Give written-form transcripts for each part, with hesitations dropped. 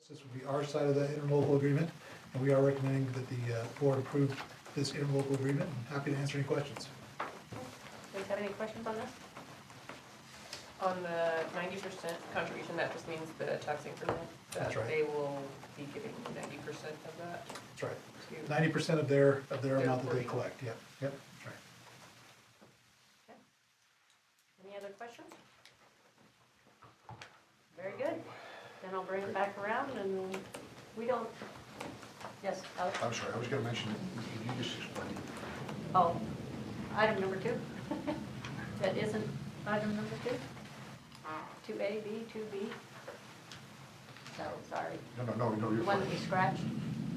This would be our side of the interlocal agreement, and we are recommending that the board approve this interlocal agreement. I'm happy to answer any questions. Do you have any questions on this? On the 90% contribution, that just means the tax increment, that That's right. they will be giving 90% of that That's right. to. 90% of their amount that they portion. collect, yep, that's right. Any other questions? Very good. Then I'll bring it back around and we don't, yes, Alex? I'm sorry, I was gonna mention, can you just explain? Oh, item number 2. That isn't item number 2? 2A, B, 2B? No, sorry. No, The you're one fine. that we scratched?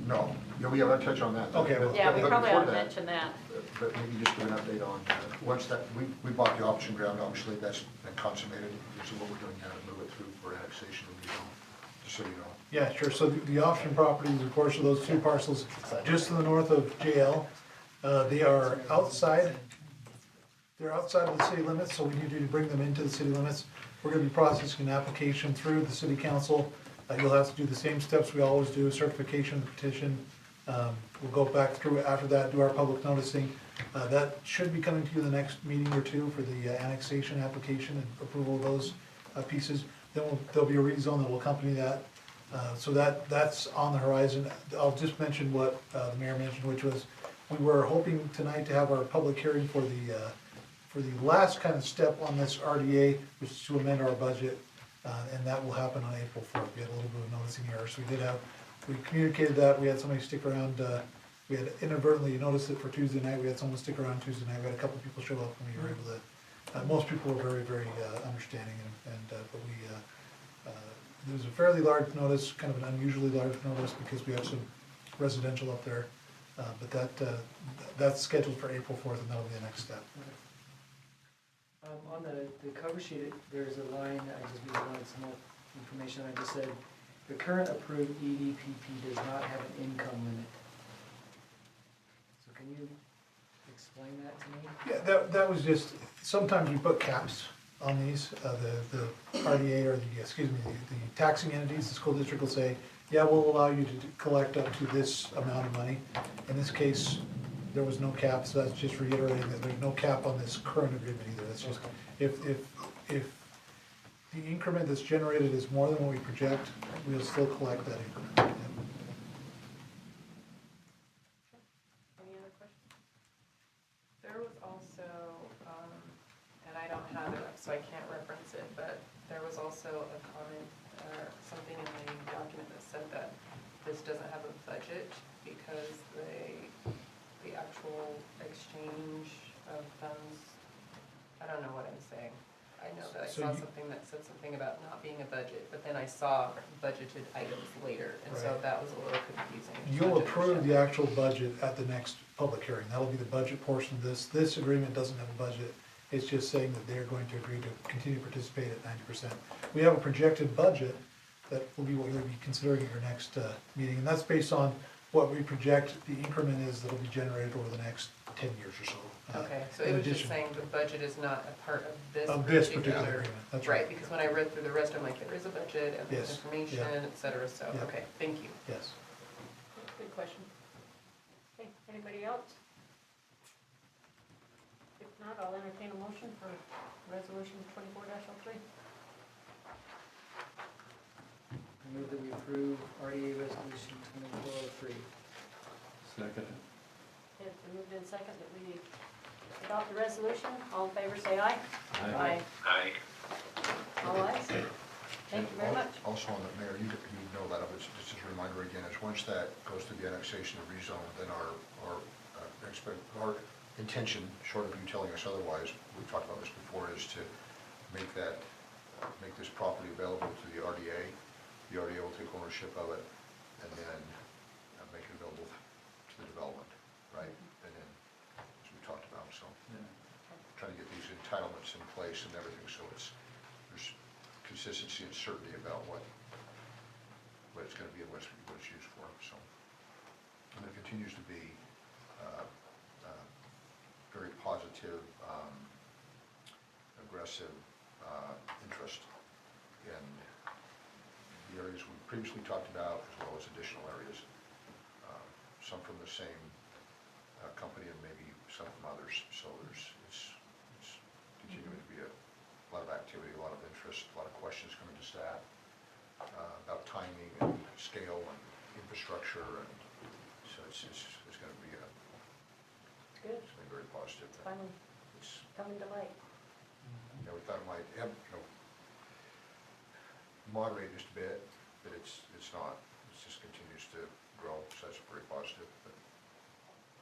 No, yeah, we have a touch on that. Okay, well- Yeah, we But probably before ought to that, mention that. But maybe just give an update on, once that, we bought the option ground, obviously, that's been consummated. So what we're doing now is move it through for annexation and rezone, just so you know. Yeah, sure, so the option properties, of course, are those two parcels just to the north of JL. They are outside, they're outside of the city limits, so we need to bring them into the city limits. We're gonna be processing an application through the city council. You'll have to do the same steps we always do, certification, petition. We'll go back through after that, do our public noticing. That should be coming to you in the next meeting or two for the annexation application and approval of those pieces. Then there'll be a rezone that will accompany that. So that's on the horizon. I'll just mention what the mayor mentioned, which was, we were hoping tonight to have our public hearing for the last kind of step on this RDA, which is to amend our budget, and that will happen on April 4th. We had a little bit of noticing error, so we communicated that, we had somebody stick around, we had inadvertently noticed it for Tuesday night, we had someone stick around Tuesday night, we had a couple people show up, and we were able to, most people were very, very understanding, but there was a fairly large notice, kind of an unusually large notice, because we have some residential up there, but that's scheduled for April 4th, and that'll be the next step. On the cover sheet, there's a line, I just wanted some more information, I just said, the current approved EDPP does not have an income limit. So can you explain that to me? Yeah, that was just, sometimes we put caps on these, the RDA or the taxing entities, the school district will say, yeah, we'll allow you to collect up to this amount of money. In this case, there was no cap, so that's just reiterating that there's no cap on this current agreement either. That's just, if the increment that's generated is more than what we project, we'll still collect that increment. Any other questions? There was also, and I don't have it up, so I can't reference it, but there was also a comment or something in the document that said that this doesn't have a budget because the actual exchange of funds, I don't know what I'm saying. I know that I So saw you- something that said something about not being a budget, but then I saw budgeted items later, and so Right. that was a little confusing. So I You'll didn't approve check. the actual budget at the next public hearing. That'll be the budget portion of this. This agreement doesn't have a budget. It's just saying that they're going to agree to continue to participate at 90%. We have a projected budget that will be what you'll be considering at your next meeting, and that's based on what we project the increment is that'll be generated over the next 10 years or so. Okay, so in it was just addition- saying the budget is not a part of this Of this particular. particular agreement, that's Right, right. because when I read through the rest, I'm like, there is a budget and there's Yes, information, yeah. et cetera, so, Yeah. okay, thank you. Yes. Good question. Okay, anybody else? If not, I'll entertain a motion for resolution 24-03. I move that we approve RDA resolution 2403. Second. It's been moved in second that we adopt the resolution. All in favor, say aye. Aye. Aye. All ayes. Thank you very much. Also on the mayor, you know that, but just as a reminder again, is once that goes to the annexation and rezone, then our intention, short of you telling us otherwise, we've talked about this before, is to make this property available to the RDA. The RDA will take ownership of it, and then make it available to the development, right? And then, as we talked about, so trying to get these entitlements in place and everything, so there's consistency and certainty about what it's going to be and what it's used for. So, and there continues to be very positive, aggressive interest in the areas we previously talked about, as well as additional areas. Some from the same company and maybe some from others. So it's continuing to be a lot of activity, a lot of interest, a lot of questions coming to staff about timing and scale and infrastructure, and so it's going to be Good, something very positive. finally It's, coming to light. we thought it might moderate just a bit, but it's not. It just continues to grow, so that's very positive.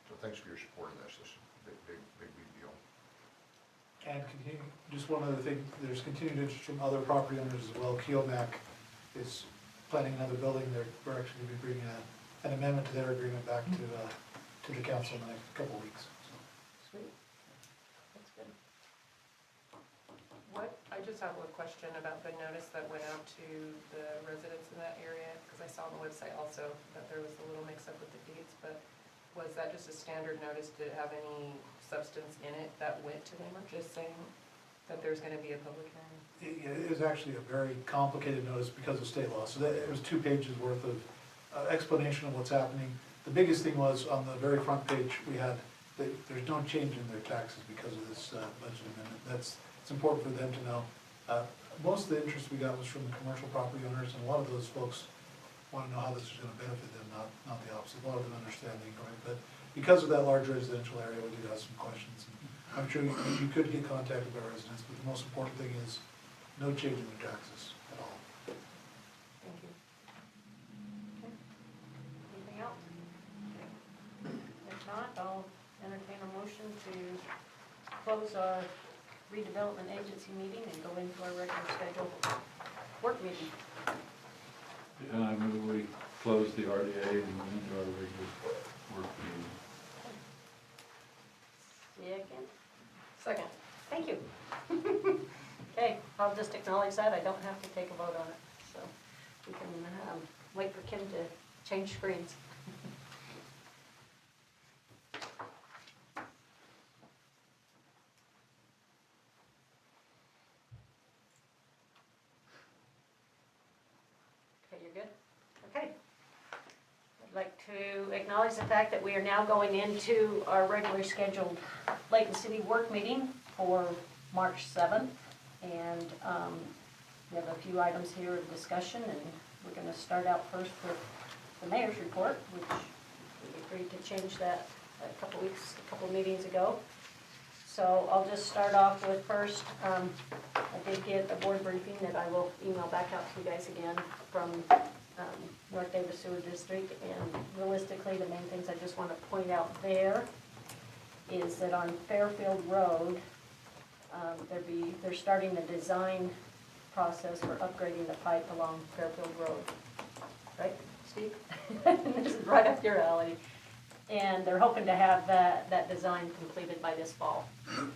So thanks for your support in this. This is a big deal. And continue, just one other thing, there's continued interest from other property owners as well. Keelmac is planning another building. We're actually going to be bringing an amendment to their agreement back to the council in the next couple of weeks. So. Sweet. That's good. I just have a question about the notice that went out to the residents in that area, because I saw on the website also that there was a little mix-up with the dates, but was that just a standard notice? Did it have any substance in it that went to them, or just saying that there's gonna be a public hearing? It is actually a very complicated notice because of state law. So it was 2 pages worth of explanation of what's happening. The biggest thing was on the very front page, we had, there's no change in their taxes because of this budget amendment. It's important for them to know. Most of the interest we got was from the commercial property owners, and a lot of those folks want to know how this is going to benefit them, not the opposite. A lot of them understand the inquiry, but because of that large residential area, we did have some questions. And I'm sure you could get contacted by residents, but the most important thing is no change in their taxes at all. Thank you. Okay. Anything else? If not, I'll entertain a motion to close our redevelopment agency meeting and go into our regular scheduled work meeting. And I move we close the RDA and move into our regular work meeting. Second? Second. Thank you. Okay, I'll just acknowledge that. I don't have to take a vote on it, so we can wait for Kim to change screens. Okay, you're good? Okay. I'd like to acknowledge the fact that we are now going into our regularly scheduled Layton City work meeting for March 7th. And we have a few items here of discussion, and we're going to start out first with the mayor's report, which we agreed to change that a couple meetings ago. So I'll just start off with first, I did get a board briefing that I will email back out to you guys again from North Davis Sewer District. And realistically, the main things I just want to point out there is that on Fairfield Road, they're starting the design process for upgrading the pipe along Fairfield Road. Right, Steve? This is right up your alley. And they're hoping to have that design completed by this fall. And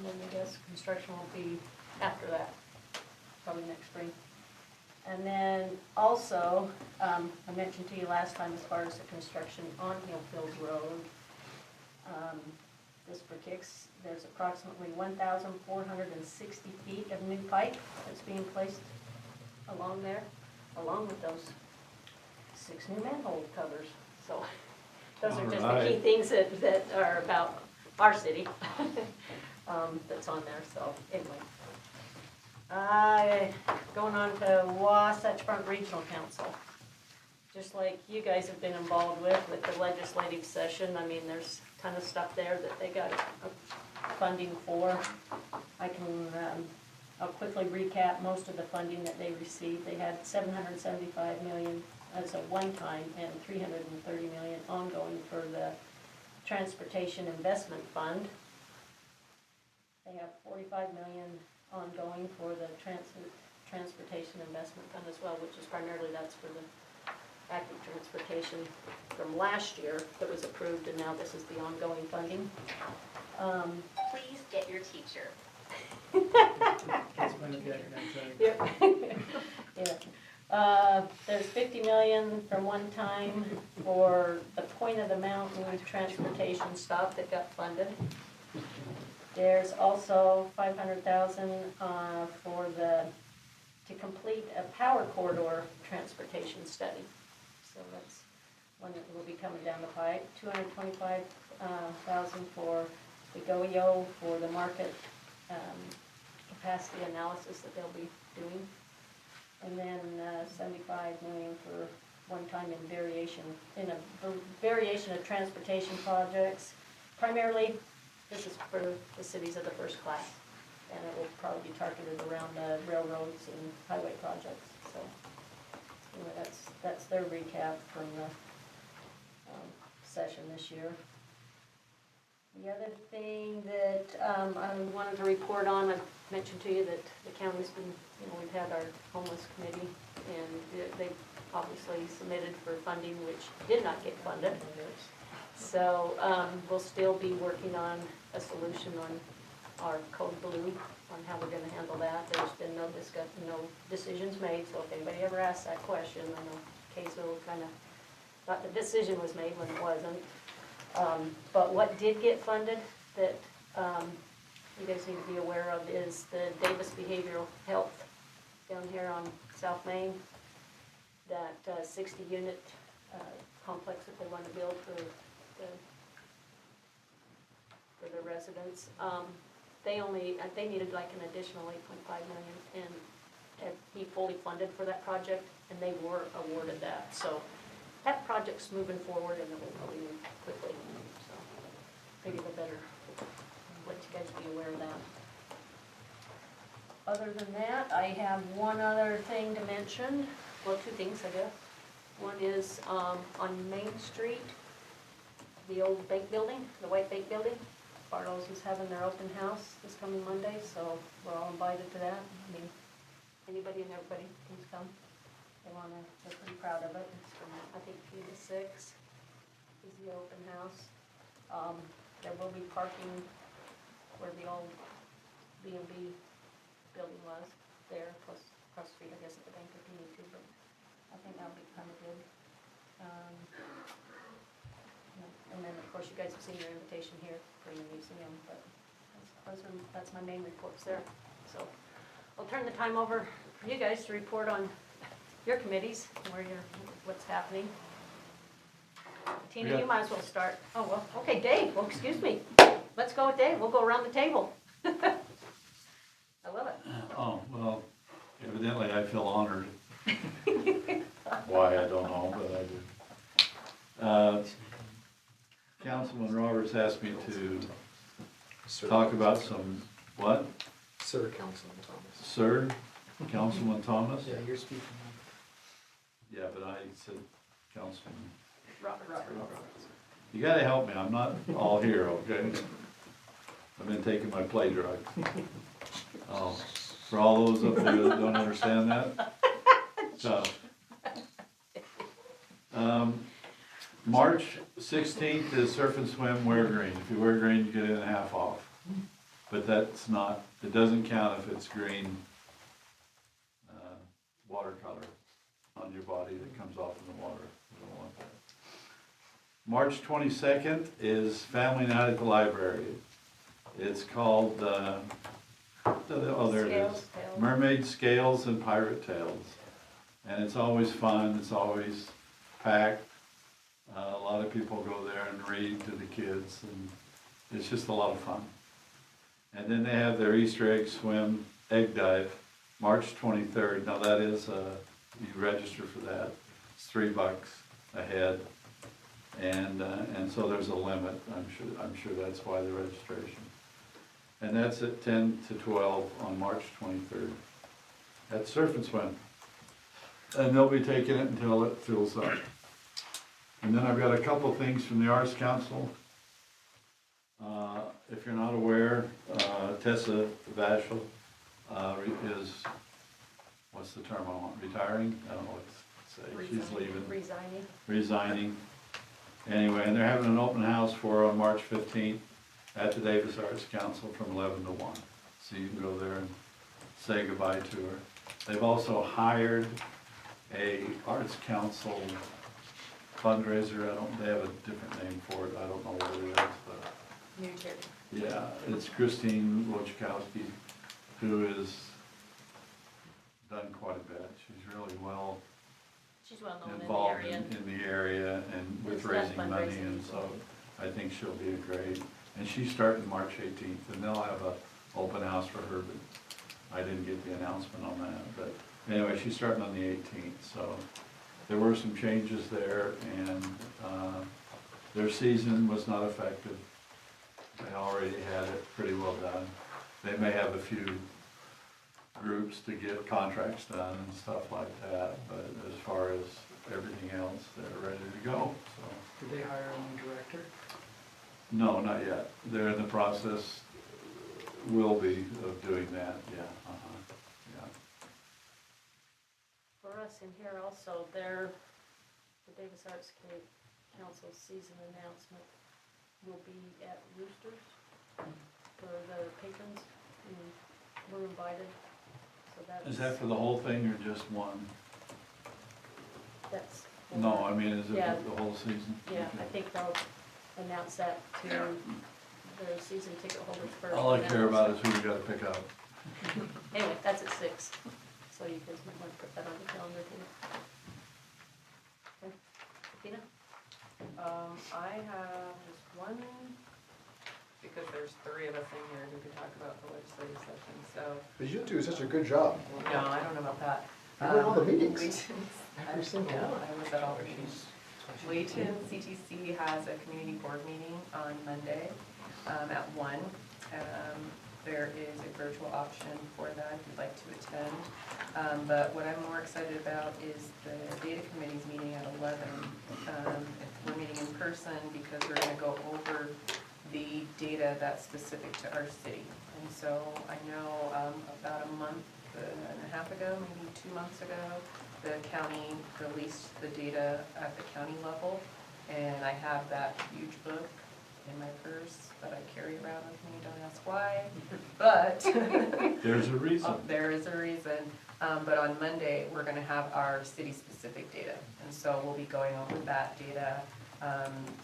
then I guess construction will be after that, probably next spring. And then also, I mentioned to you last time as far as the construction on Hillfield Road, just for kicks, there's approximately 1,460 feet of new pipe that's being placed along there, along with those 6 new manhole covers. So those are just the key things that are about our city that's on there. So anyway, going on to Wasatch Front Regional Council. Just like you guys have been involved with the legislative session, I mean, there's a ton of stuff there that they got funding for. I'll quickly recap most of the funding that they received. They had $775 million as a one-time and $330 million ongoing for the Transportation Investment Fund. They have $45 million ongoing for the Transportation Investment Fund as well, which is primarily that's for the active transportation from last year that was approved, and now this is the ongoing funding. Please get your teacher. That's my next item. Yeah. There's $50 million from one time for the Point of the Mountain transportation stop that got funded. There's also $500,000 for the to complete a power corridor transportation study. So that's one that will be coming down the pipe. 225,000 for the GOEO for the market capacity analysis that they'll be doing. And then 75 million for one-time in a variation of transportation projects. Primarily, this is for the cities of the first class, and it will probably be targeted around railroads and highway projects. So anyway, that's their recap from the session this year. The other thing that I wanted to report on, I mentioned to you that the county's been, we've had our homeless committee, and they obviously submitted for funding, which did not get funded. So we'll still be working on a solution on our code blue, on how we're gonna handle that. There's been no decisions made, so if anybody ever asks that question, I know Kaysville kind of thought the decision was made when it wasn't. But what did get funded that you guys need to be aware of is the Davis Behavioral Health down here on South Main, that 60-unit complex that they want to build for the residents. They needed like an additional 8.5 million and be fully funded for that project, and they were awarded that. So that project's moving forward, and it will probably move quickly. So maybe the better let you guys be aware of that. Other than that, I have one other thing to mention. Well, two things, I guess. One is on Main Street, the old bank building, the white bank building. Bartles is having their open house this coming Monday, so we're all invited to that. I mean, anybody and everybody can come. They're pretty proud of it. It's from, I think, 3 to 6 is the open house. There will be parking where the old B&B building was there, plus across the street, I guess, at the bank if you need to, but I think that'll be kind of good. And then, of course, you guys have seen your invitation here for the museum, but that's my main reports there. So I'll turn the time over for you guys to report on your committees, what's happening. Tina, Yeah. you might as well start. Oh, well, okay, Dave, well, excuse me. Let's go with Dave, we'll go around the table. I love it. Oh, well, evidently I feel honored. Why, I don't know, but I do. Councilman Roberts asked me to talk about some, what? Sir, Councilman Thomas. Sir, Councilman Thomas? Yeah, you're speaking. Yeah, but I said Councilman. Robert. You gotta help me, I'm not all here, okay? I've been taking my play drug. Oh, for all those up there that don't understand that, so. March 16th is Surf and Swim Wear Green. If you wear green, you get it half off. But that's not, it doesn't count if it's green watercolor on your body that comes off in the water. You don't want that. March 22nd is Family Night at the Library. It's called, oh, there it is. Scales, Tales. Mermaid Scales and Pirate Tales. And it's always fun, it's always packed. A lot of people go there and read to the kids, and it's just a lot of fun. And then they have their Easter egg swim, egg dive, March 23rd. Now that is, you register for that. It's $3 a head. And so there's a limit. I'm sure that's why the registration. And that's at 10 to 12 on March 23rd at Surf and Swim. And they'll be taking it until it fills up. And then I've got a couple things from the Arts Council. If you're not aware, Tessa Vashel is, what's the term I want, retiring? I don't know what to say. She's leaving. Resigning. Anyway, and they're having an open house for her on March 15th at the Davis Arts Council from 11 to 1. So you can go there and say goodbye to her. They've also hired a Arts Council fundraiser. They have a different name for it. I don't know what it is, but yeah, it's Christine Wojciechowski, who is done quite a bit. She's really well She's well known in the involved area. in the area and with It's done raising money, fundraising and as so well. I think she'll be a great, and she's starting March 18th, and they'll have a open house for her, but I didn't get the announcement on that, but anyway, she's starting on the 18th, so there were some changes there, and, their season was not affected. They already had it pretty well done. They may have a few groups to get contracts done and stuff like that, but as far as everything else, they're ready to go, so. Did they hire a new director? No, not yet. They're in the process, will be, of doing that, yeah, yeah. For us in here also, the Davis Arts Council season announcement will be at Roosters for the patrons, and we're invited, so that's. Is that for the whole thing or just one? That's. No, I mean, is it Yeah. the whole season? Yeah, I Okay. think they'll announce that to the season ticket holders first. All I and care then about also- is who we gotta pick up. Anyway, that's at 6, so you guys might want to put that on the calendar too. Okay. Tina? I have just one, because there's 3 of us in here who could talk about the legislative session, so, But you do such a good job. no, I don't know about that. You were at all the meetings. Layton's- Every single Yeah, one. I was at all the meetings. Layton CTC has a community board meeting on Monday at 1. There is a virtual option for that if you'd like to attend. But what I'm more excited about is the data committee's meeting at 11. We're meeting in person because we're gonna go over the data that's specific to our city. And so I know about a month and a half ago, maybe 2 months ago, the county released the data at the county level, and I have that huge book in my purse that I carry around with me, don't ask why, but There's a reason. there is a reason. But on Monday, we're gonna have our city-specific data, and so we'll be going over that data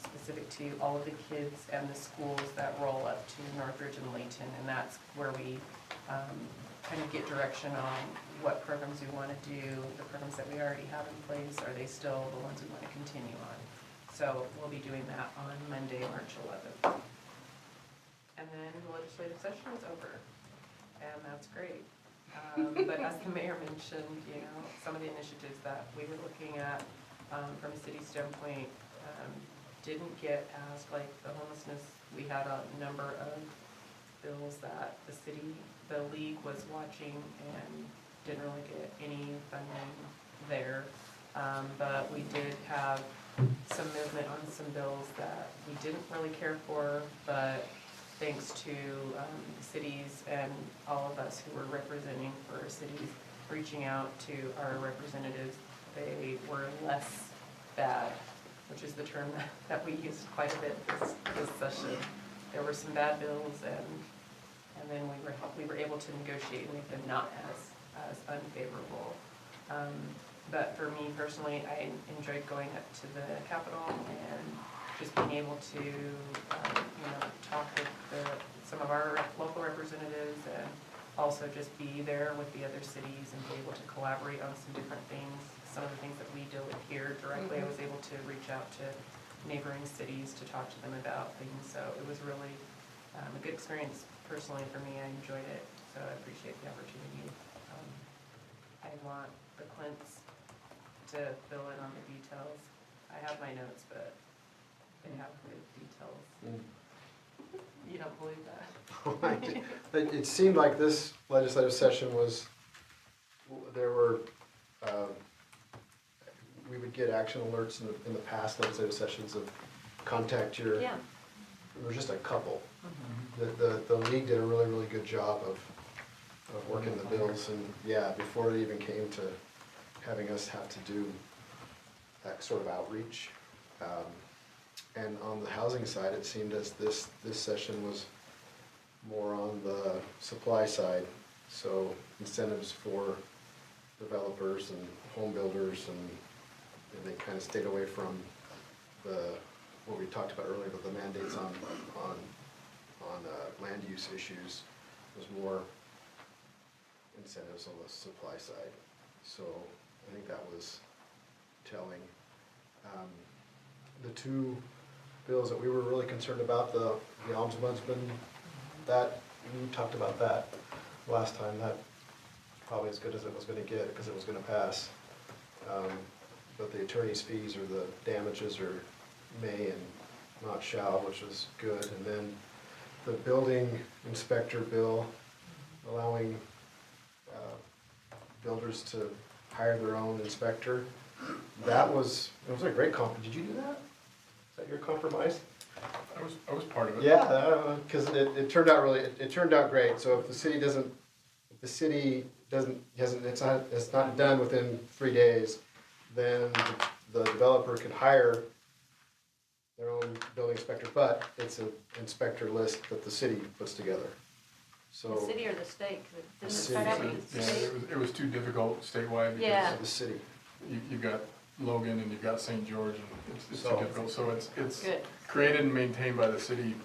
specific to all of the kids and the schools that roll up to Northridge and Layton, and that's where we kind of get direction on what programs we want to do, the programs that we already have in place, are they still the ones we want to continue on? So we'll be doing that on Monday, March 11th. And then the legislative session is over, and that's great. But as the mayor mentioned, you know, some of the initiatives that we were looking at from a city standpoint didn't get asked, like the homelessness. We had a number of bills that the league was watching and didn't really get any funding there. But we did have some movement on some bills that we didn't really care for, but thanks to cities and all of us who were representing for our cities, reaching out to our representatives, they were less bad, which is the term that we used quite a bit this session. There were some bad bills, and then we were able to negotiate and make them not as unfavorable. But for me personally, I enjoyed going up to the Capitol and just being able to, talk with some of our local representatives, and also just be there with the other cities and be able to collaborate on some different things. Some of the things that we deal with here directly, I was able to reach out to neighboring cities to talk to them about things. So it was really a good experience personally for me. I enjoyed it, so I appreciate the opportunity. I want the Clints to fill in on the details. I have my notes, but they have good details. You don't believe that? It seemed like this legislative session was, we would get action alerts in the past legislative sessions of contact your, Yeah. there was just a couple. The league did a really, really good job of working the bills, and yeah, before it even came to having us have to do that sort of outreach. And on the housing side, it seemed as this session was more on the supply side. So incentives for developers and home builders, and they kind of stayed away from what we talked about earlier, the mandates on land use issues. It was more incentives on the supply side. So I think that was telling. The two bills that we were really concerned about, the ombudsman, that, we talked about that last time, that probably as good as it was gonna get, because it was gonna pass. But the attorney's fees or the damages are may and not shall, which was good. And then the building inspector bill, allowing builders to hire their own inspector. It was a great did you do that? Is that your compromise? I was part of it. Yeah, because it turned out it turned out great. So if the city it's not done within 3 days, then the developer can hire their own building inspector, but it's an inspector list that the city puts together. The So, city or the state? 'Cause it didn't The start out city. with the Yeah, state. it was too difficult statewide Yeah. because the city. you've got Logan and you've got St. George and it's too So- difficult. So it's Good. created and maintained by the city,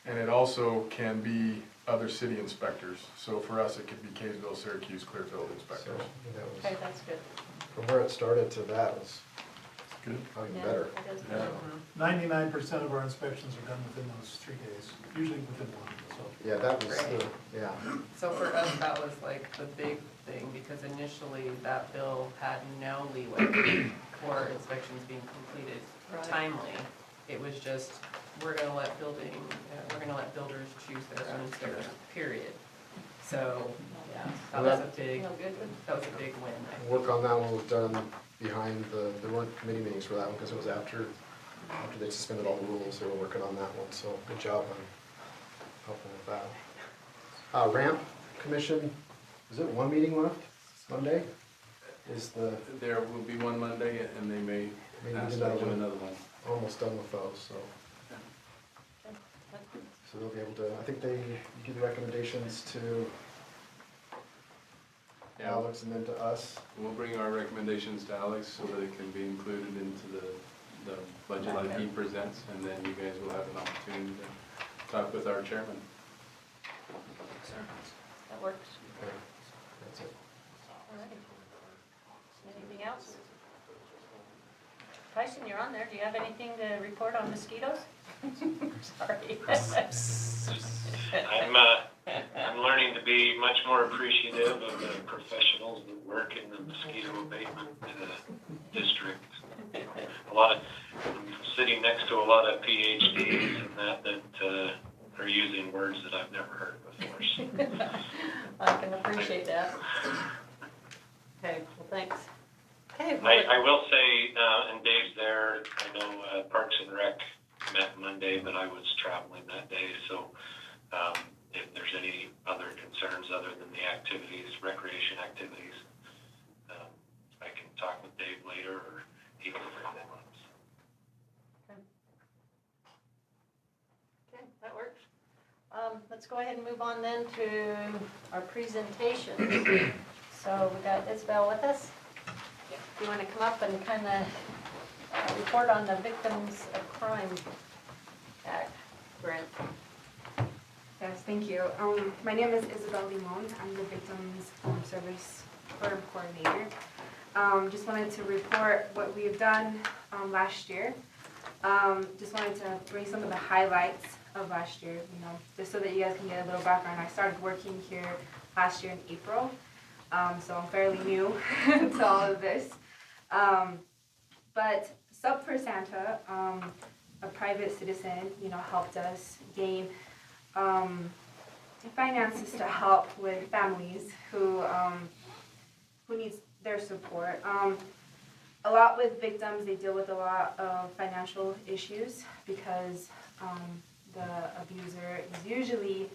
and it also can be other city inspectors. So for us, it could be Kaysville, Syracuse, Clearfield So inspectors. that was, Okay, that's good. from where it started to that was Good. probably Yeah, better. that is Yeah. good. 99% of our inspections are done within those 3 days, usually within one, so. Yeah, that was, Great. yeah. So for us, that was like the big thing, because initially that bill had no leeway for inspections being completed Right. timely. It was just, we're gonna let builders choose their own inspectors, period. So, yeah, that was a big, Feel good? that was a big win, I think. Work on that one was done behind there weren't committee meetings for that one because it was after they suspended all the rules, they were working on that one, so good job on helping with that. Ramp commission, is it one meeting left, Monday? Is There will be one Monday, and they may Maybe ask another to do one. another one. almost done with those, so. So they'll be able to, I think they give the recommendations to Yeah. Alex and then to us. We'll bring our recommendations to Alex so that it can be included into the budget that he presents, and then you guys will have an opportunity to talk with our chairman. That works. Okay, that's it. All right. Anything else? Tyson, you're on there. Do you have anything to report on mosquitoes? Sorry. I'm learning to be much more appreciative of the professionals that work in the mosquito abatement district. I'm sitting next to a lot of PhDs and that are using words that I've never heard before. So. I can appreciate that. Okay, well, thanks. Okay, I will say, and Dave's there, I know Parks and Rec met Monday, but I was traveling that day, so if there's any other concerns other than the activities, recreation activities, I can talk with Dave later, or he can bring them up. Okay, that works. Let's go ahead and move on then to our presentation. So we got Isabel with us. Do you want to come up and kind of report on the Victims of Crime Act grant? Yes, thank you. My name is Isabel Limon. I'm the Victims Service Program Coordinator. Just wanted to report what we've done last year. Just wanted to bring some of the highlights of last year, just so that you guys can get a little background. I started working here last year in April, so I'm fairly new to all of this. But Sub for Santa, a private citizen, helped us gain finances to help with families who needs their support. A lot with victims, they deal with a lot of financial issues because the abuser is usually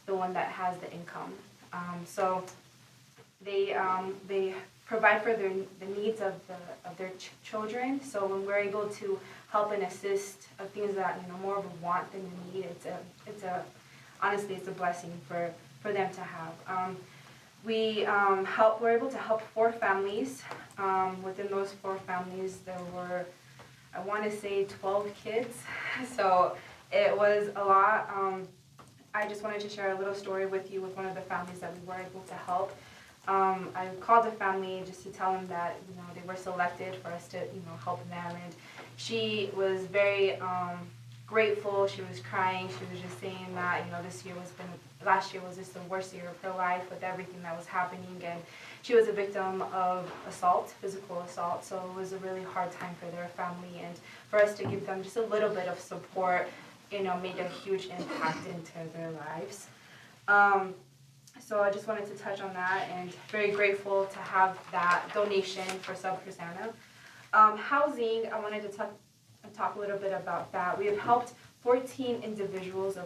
the one that has the income. So they provide for the needs of their children. So when we're able to help and assist of things that more of a want than a need, honestly it's a blessing for them to have. We're able to help 4 families. Within those 4 families, there were, I want to say, 12 kids. So it was a lot. I just wanted to share a little story with you with one of the families that we were able to help. I called the family just to tell them that, you know, they were selected for us to, you know, help them. And she was very grateful. She was crying. She was just saying that, you know, last year was just the worst year of her life with everything that was happening. And she was a victim of assault, physical assault. So it was a really hard time for their family. And for us to give them just a little bit of support, you know, made a huge impact into their lives. So I just wanted to touch on that, and very grateful to have that donation for Sub for Santa. Housing, I wanted to talk a little bit about that. We have helped 14 individuals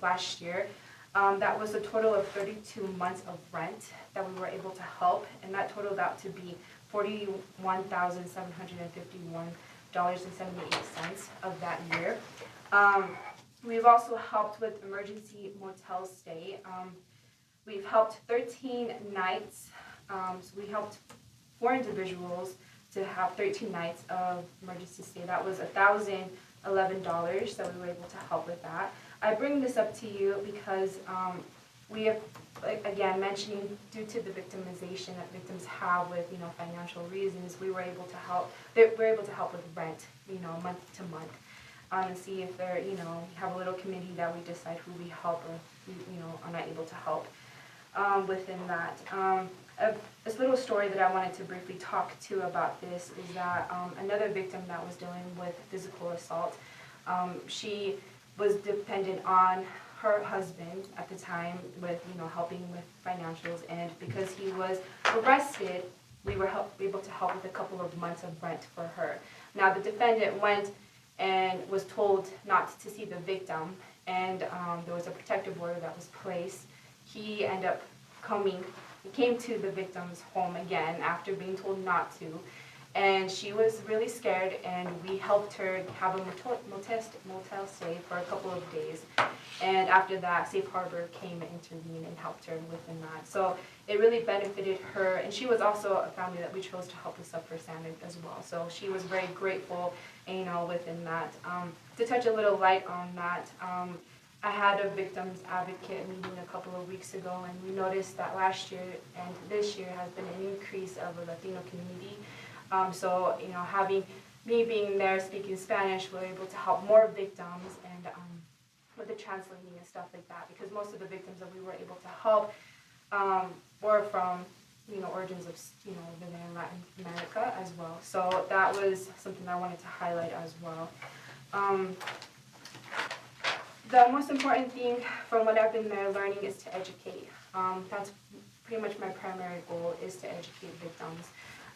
last year. That was a total of 32 months of rent that we were able to help, and that totaled out to be $41,751.78 of that year. We've also helped with emergency motel stay. We've helped 13 nights. So we helped 4 individuals to have 13 nights of emergency stay. That was $1,011 that we were able to help with that. I bring this up to you because we have, again, mentioning due to the victimization that victims have with, you know, financial reasons, we were able to help. We're able to help with rent, you know, month to month, and see if they're, you know, we have a little committee that we decide who we help or who, you know, are not able to help within that. This little story that I wanted to briefly talk to about this is that another victim that was dealing with physical assault, she was dependent on her husband at the time with, you know, helping with financials, and because he was arrested, we were able to help with a couple of months of rent for her. Now the defendant went and was told not to see the victim, and there was a protective order that was placed. He came to the victim's home again after being told not to, and she was really scared, and we helped her have a motel stay for a couple of days. And after that, Safe Harbor came and intervened and helped her within that. So it really benefited her, and she was also a family that we chose to help us up for Santa as well. So she was very grateful, you know, within that. To touch a little light on that, I had a victims advocate meeting a couple of weeks ago, and we noticed that last year and this year has been an increase of the Latino community. So, you know, having me being there speaking Spanish, we're able to help more victims and with the translating and stuff like that, because most of the victims that we were able to help were from, you know, origins of, you know, living in Latin America as well. So that was something I wanted to highlight as well. The most important thing from what I've been there learning is to educate. That's pretty much my primary goal, is to educate victims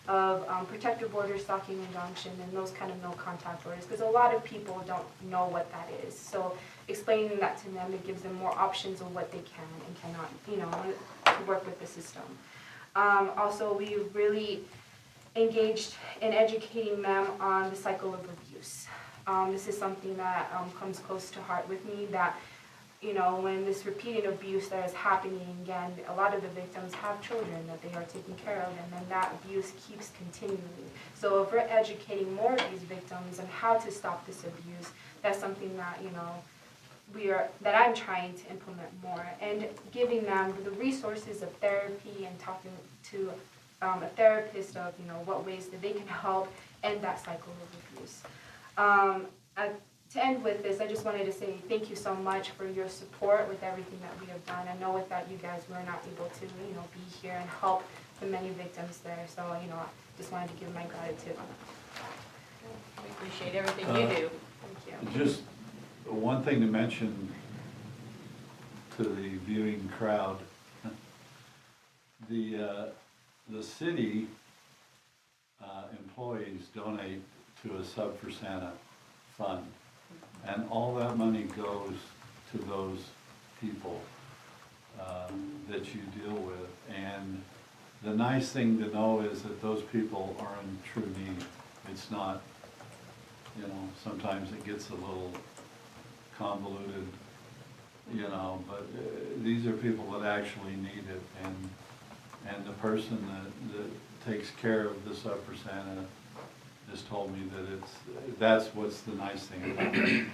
of protective orders, stalking, injunction, and those kind of no-contact orders, because a lot of people don't know what that is. So explaining that to them, it gives them more options of what they can and cannot, you know, to work with the system. Also, we really engaged in educating them on the cycle of abuse. This is something that comes close to heart with me, that, you know, when this repeated abuse that is happening again, a lot of the victims have children that they are taking care of, and then that abuse keeps continuing. So if we're educating more of these victims on how to stop this abuse, that's something that, you know, that I'm trying to implement more, and giving them the resources of therapy and talking to a therapist of, you know, what ways that they can help end that cycle of abuse. To end with this, I just wanted to say thank you so much for your support with everything that we have done. I know without you guys, we're not able to, you know, be here and help the many victims there. So, you know, I just wanted to give my gratitude. We appreciate everything you do. Thank you. Just one thing to mention to the viewing crowd. The city employees donate to a Sub for Santa fund, and all that money goes to those people that you deal with. And the nice thing to know is that those people are in true need. It's not, you know, sometimes it gets a little convoluted, you know, but these are people that actually need it, and the person that takes care of the Sub for Santa just told me that that's what's the nice thing about it.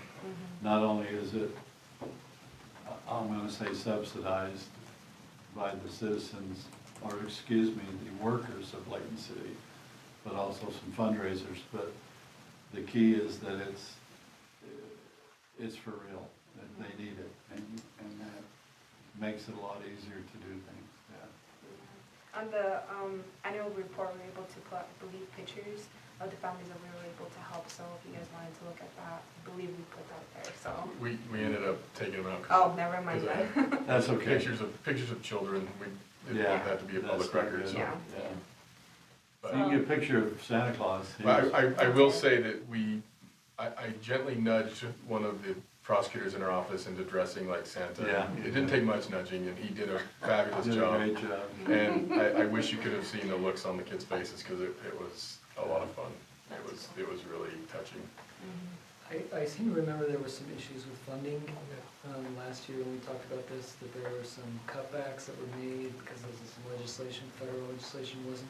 Not only is it, I'm gonna say, subsidized by the citizens or excuse me, the workers of Layton City, but also some fundraisers. But the key is that it's for real, that they need it, and that makes it a lot easier to do things, yeah. On the annual report, we were able to put, I believe, pictures of the families that we were able to help, so if you guys wanted to look at that, I believe we put that there, so. We ended up taking them out. Oh, never mind because then. That's okay. Pictures of children, we didn't Yeah, want that to be a public that's not record, good. so. Yeah. But- You can get a picture of Santa Claus. But I will say that I gently nudged one of the prosecutors in our office into dressing like Santa. Yeah. It didn't take much nudging, and he did a fabulous Did a job. great job. And I wish you could have seen the looks on the kids' faces, because it was a lot of fun. It was really touching. I seem to remember there were some issues with funding, last year when we talked about this, that there were some cutbacks that were made because of some legislation, federal legislation wasn't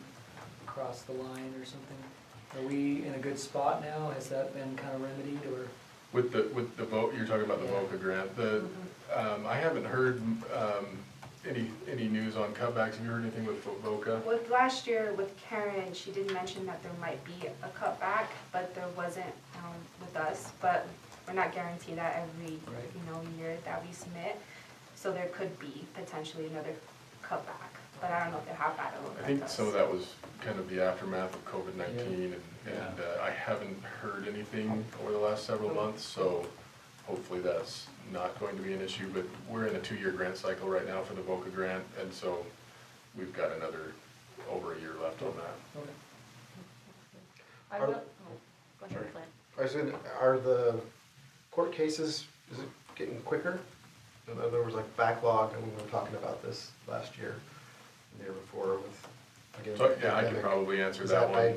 across the line or something. Are we in a good spot now? Has that been kind of remedied, or? With the vote, you're talking about the Yeah. VOCA grant, I haven't heard, any news on cutbacks. Have you heard anything with VOCA? With last year with Karen, she did mention that there might be a cutback, but there wasn't with us. But we're not guaranteed that every Right. year that we submit. So there could be potentially another cutback, but I don't know if they have that. I think some of that was kind of the aftermath of COVID-19, and I haven't heard anything over the last several months, so hopefully that's not going to be an issue. But we're in a 2-year grant cycle right now for the VOCA grant, and so we've got over a year left on that. Okay. I will, go ahead, Clint. I was gonna, are the court cases, is it getting quicker? In other words, like backlog, and we were talking about this last year, the year before with, again. So, with the yeah, I can pandemic. probably answer Is that one. by-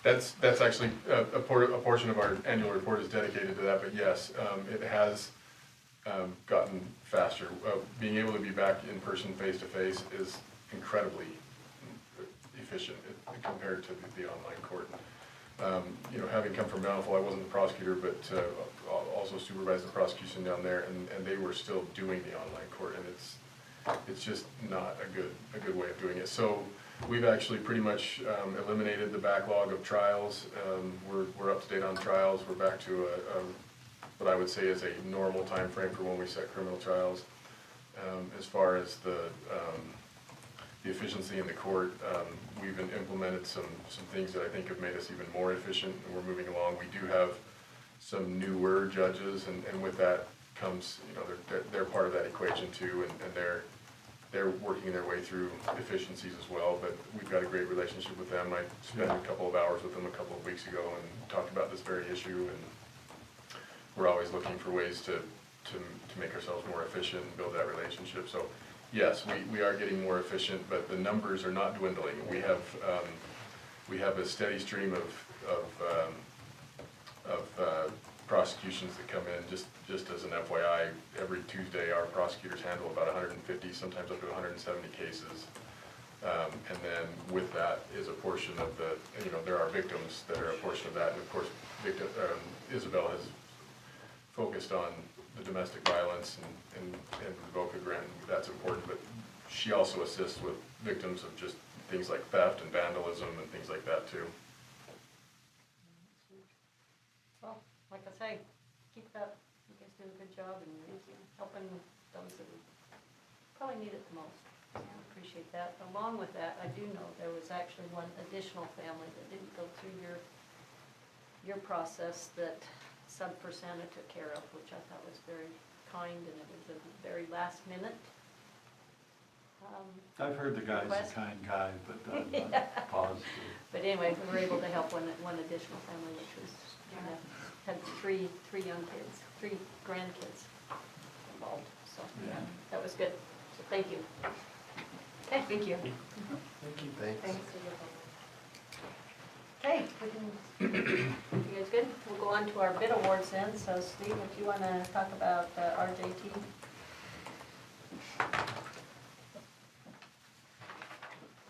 That's actually, a portion of our annual report is dedicated to that, but yes, it has gotten faster. Being able to be back in person, face to face, is incredibly efficient compared to the online court. Having come from Bountiful, I wasn't the prosecutor, but also supervised the prosecution down there, and they were still doing the online court, and it's just not a good way of doing it. So we've actually pretty much eliminated the backlog of trials. We're up to date on trials. We're back to what I would say is a normal time frame for when we set criminal trials. As far as the efficiency in the court, we've implemented some things that I think have made us even more efficient, and we're moving along. We do have some newer judges, and with that comes, they're part of that equation too, and they're working their way through efficiencies as well, but we've got a great relationship with them. I spent a couple of hours with them a couple of weeks ago and talked about this very issue, and we're always looking for ways to make ourselves more efficient and build that relationship. So yes, we are getting more efficient, but the numbers are not dwindling. We have a steady stream of prosecutions that come in. Just as an FYI, every Tuesday our prosecutors handle about 150, sometimes up to 170 cases. And then with that is a portion of there are victims that are a portion of that, and of course Isabel has focused on the domestic violence and the VOCA grant. That's important, but she also assists with victims of just things like theft and vandalism and things like that too. Well, like I say, keep it up. You guys do a good job and you're helping those that probably need it the most. So I appreciate that. Along with that, I do know there was actually one additional family that didn't go through your process that Sub for Santa took care of, which I thought was very kind, and it was a very last minute. I've heard the guy's request. a kind guy, but I'm not positive. But anyway, we were able to help one additional family, which was, had three young kids, 3 grandkids involved, so Yeah. that was good. So thank you. Okay, thank you. Thank you. Thanks. Okay, you guys good? We'll go on to our bid awards then. So Steve, if you want to talk about RJT.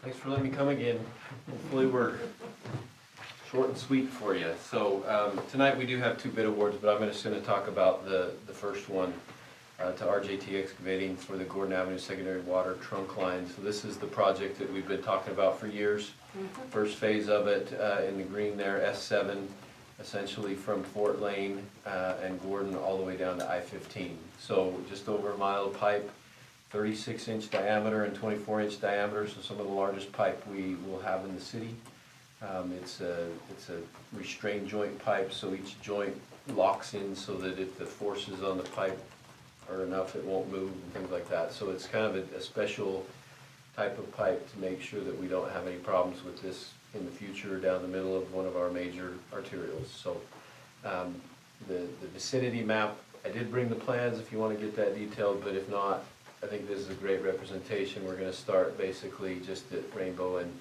Thanks for letting me come again. Hopefully we're short and sweet for you. So tonight we do have 2 bid awards, but I'm just going to talk about the first one. to RJT Excavating for the Gordon Avenue Secondary Water Trunk Line. So this is the project that we've been talking about for years. First phase of it in the green there, S7, essentially from Fort Lane and Gordon all the way down to I-15. So just over a mile of pipe, 36-inch diameter and 24-inch diameter, so some of the largest pipe we will have in the city. It's a restrained joint pipe, so each joint locks in so that if the forces on the pipe are enough, it won't move and things like that. So it's kind of a special type of pipe to make sure that we don't have any problems with this in the future down the middle of one of our major arterials. So the vicinity map, I did bring the plans if you want to get that detailed, but if not, I think this is a great representation. We're going to start basically just at Rainbow and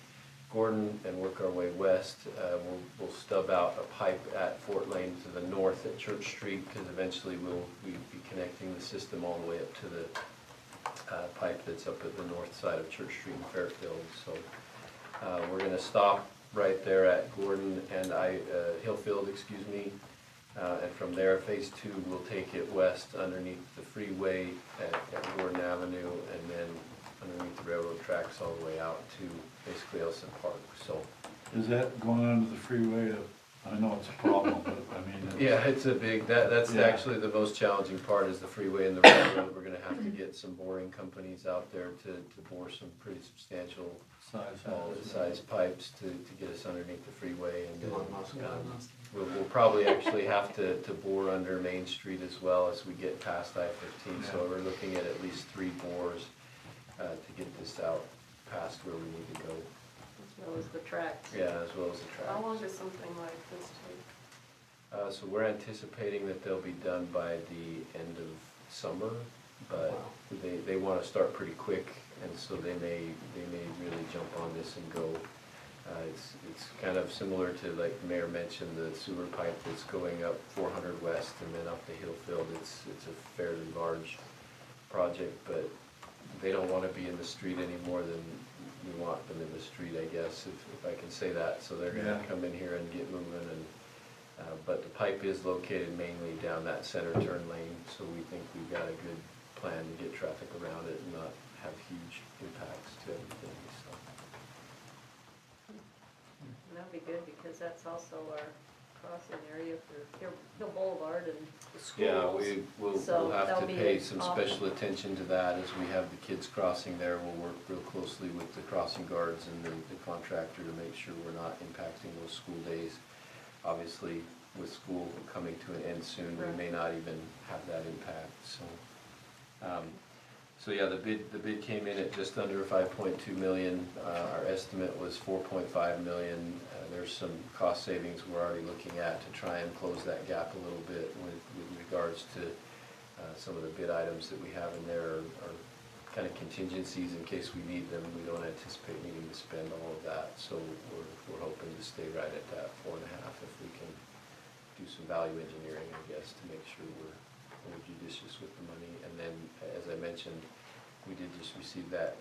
Gordon and work our way west. We'll stub out a pipe at Fort Lane to the north at Church Street, because eventually we'll be connecting the system all the way up to the pipe that's up at the north side of Church Street in Fairfield. So we're going to stop right there at Gordon and Hillfield, excuse me. And from there, phase 2 will take it west underneath the freeway at Gordon Avenue, and then underneath the railroad tracks all the way out to basically Elson Park. So Is that going under the freeway to, I know it's a problem, but I mean. yeah, it's a big, that's Yeah. actually the most challenging part is the freeway and the railroad. We're gonna have to get some boring companies out there to bore some pretty substantial size pipes to get us underneath the freeway. And Elon Musk. we'll probably actually have to bore under Main Street as well as we get past I-15. So we're looking at least 3 bores to get this out past where we need to go. As well as the tracks. Yeah, as well as the track. How long does something like this take? So we're anticipating that they'll be done by the end of summer, but they want to start pretty quick, and so they may really jump on this and go. It's kind of similar to, like the mayor mentioned, the sewer pipe that's going up 400 west and then up to Hillfield. It's a fairly large project, but they don't want to be in the street any more than we want them in the street, I guess, if I can say that. So they're going to come in here and get moving, and but the pipe is located mainly down that center turn lane, so we think we've got a good plan to get traffic around it and not have huge impacts to everything. So. That'd be good, because that's also our crossing area for Hill Boulevard and the schools. Yeah, we'll So have that'll to be pay some off. special attention to that as we have the kids crossing there. We'll work real closely with the crossing guards and the contractor to make sure we're not impacting those school days. Obviously, with school coming to an end soon, we may not even have that impact. So yeah, the bid came in at just under 5.2 million. Our estimate was 4.5 million. There's some cost savings we're already looking at to try and close that gap a little bit with regards to some of the bid items that we have in there are kind of contingencies in case we need them. We don't anticipate needing to spend all of that, so we're hoping to stay right at that 4.5 if we can do some value engineering, I guess, to make sure we're judicious with the money. And then, as I mentioned, we did just receive that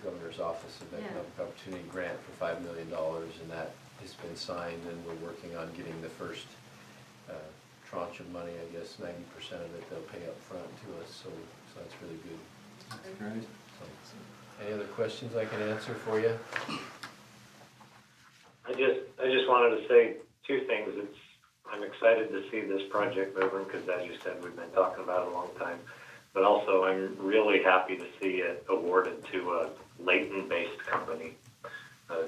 Governor's Office of Economic Opportunity grant for $5 million, and that has been signed, and we're working on getting the first tranche of money. I guess 90% of it they'll pay up front to us, so that's really good. That's great. So, any other questions I can answer for you? I just wanted to say 2 things. I'm excited to see this project moving, because as you said, we've been talking about it a long time. But also, I'm really happy to see it awarded to a Layton-based company. A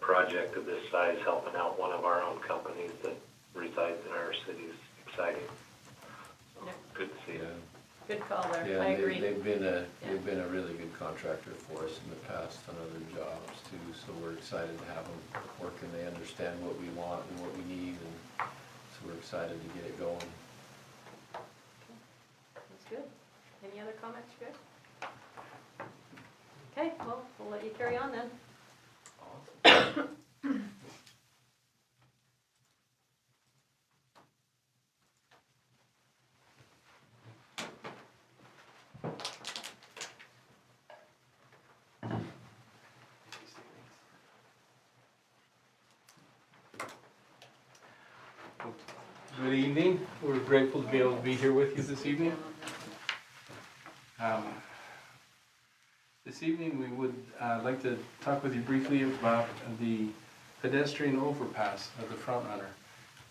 project of this size helping out one of our own companies that resides in our city is exciting. So, good to see it. Good call there, Yeah, I agree. they've been a really good contractor for us in the past on other jobs too, so we're excited to have them work, and they understand what we want and what we need, and so we're excited to get it going. That's good. Any other comments, you guys? Okay, well, we'll let you carry on then. Good evening. We're grateful to be able to be here with you this evening. This evening, we would like to talk with you briefly about the pedestrian overpass of the Front Runner.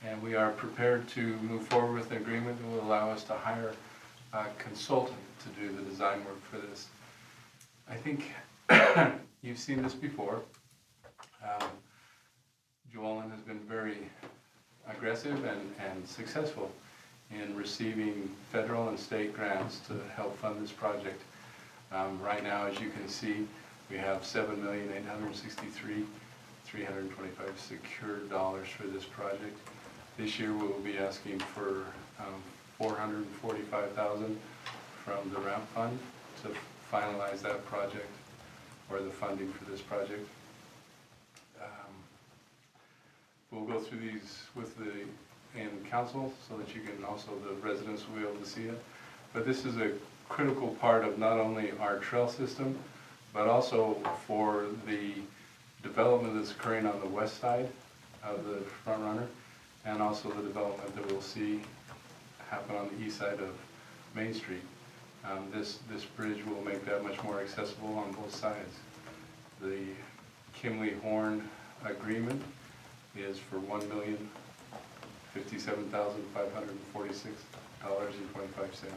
And we are prepared to move forward with an agreement that will allow us to hire a consultant to do the design work for this. I think you've seen this before. Joellen has been very aggressive and successful in receiving federal and state grants to help fund this project. Right now, as you can see, we have $7,863,325 secured dollars for this project. This year, we will be asking for $445,000 from the ramp fund to finalize that project, or the funding for this project. We'll go through these with in council so that you can also, the residents will be able to see it. But this is a critical part of not only our trail system, but also for the development that's occurring on the west side of the Front Runner, and also the development that we'll see happen on the east side of Main Street. This bridge will make that much more accessible on both sides. The Kimley-Horn agreement is for $1,057,546.25,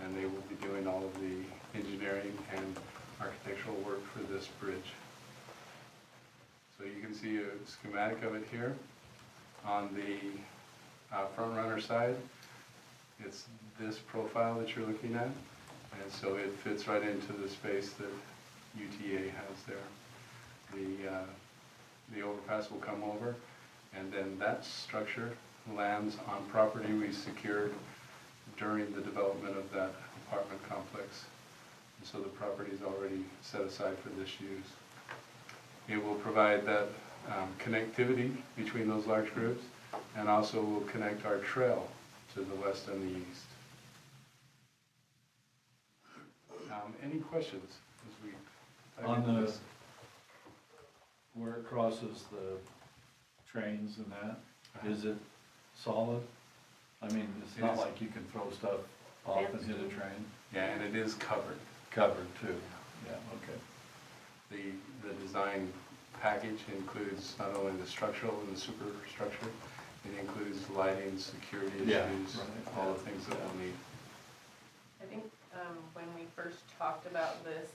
and they will be doing all of the engineering and architectural work for this bridge. So you can see a schematic of it here. On the Front Runner side, it's this profile that you're looking at, and so it fits right into the space that UTA has there. The overpass will come over, and then that structure lands on property we secured during the development of that apartment complex. And so the property is already set aside for this use. It will provide that connectivity between those large groups, and also will connect our trail to the west and the east. Any questions as we dive On into the, this? where it crosses the trains and that, is it solid? I mean, it's It not is. like you can throw stuff off and hit a train. Yeah, and it is covered. Covered too, yeah, okay. The design package includes not only the structural and the superstructure, it includes lighting, security Yeah, issues, right. all the things that we'll need. I think when we first talked about this,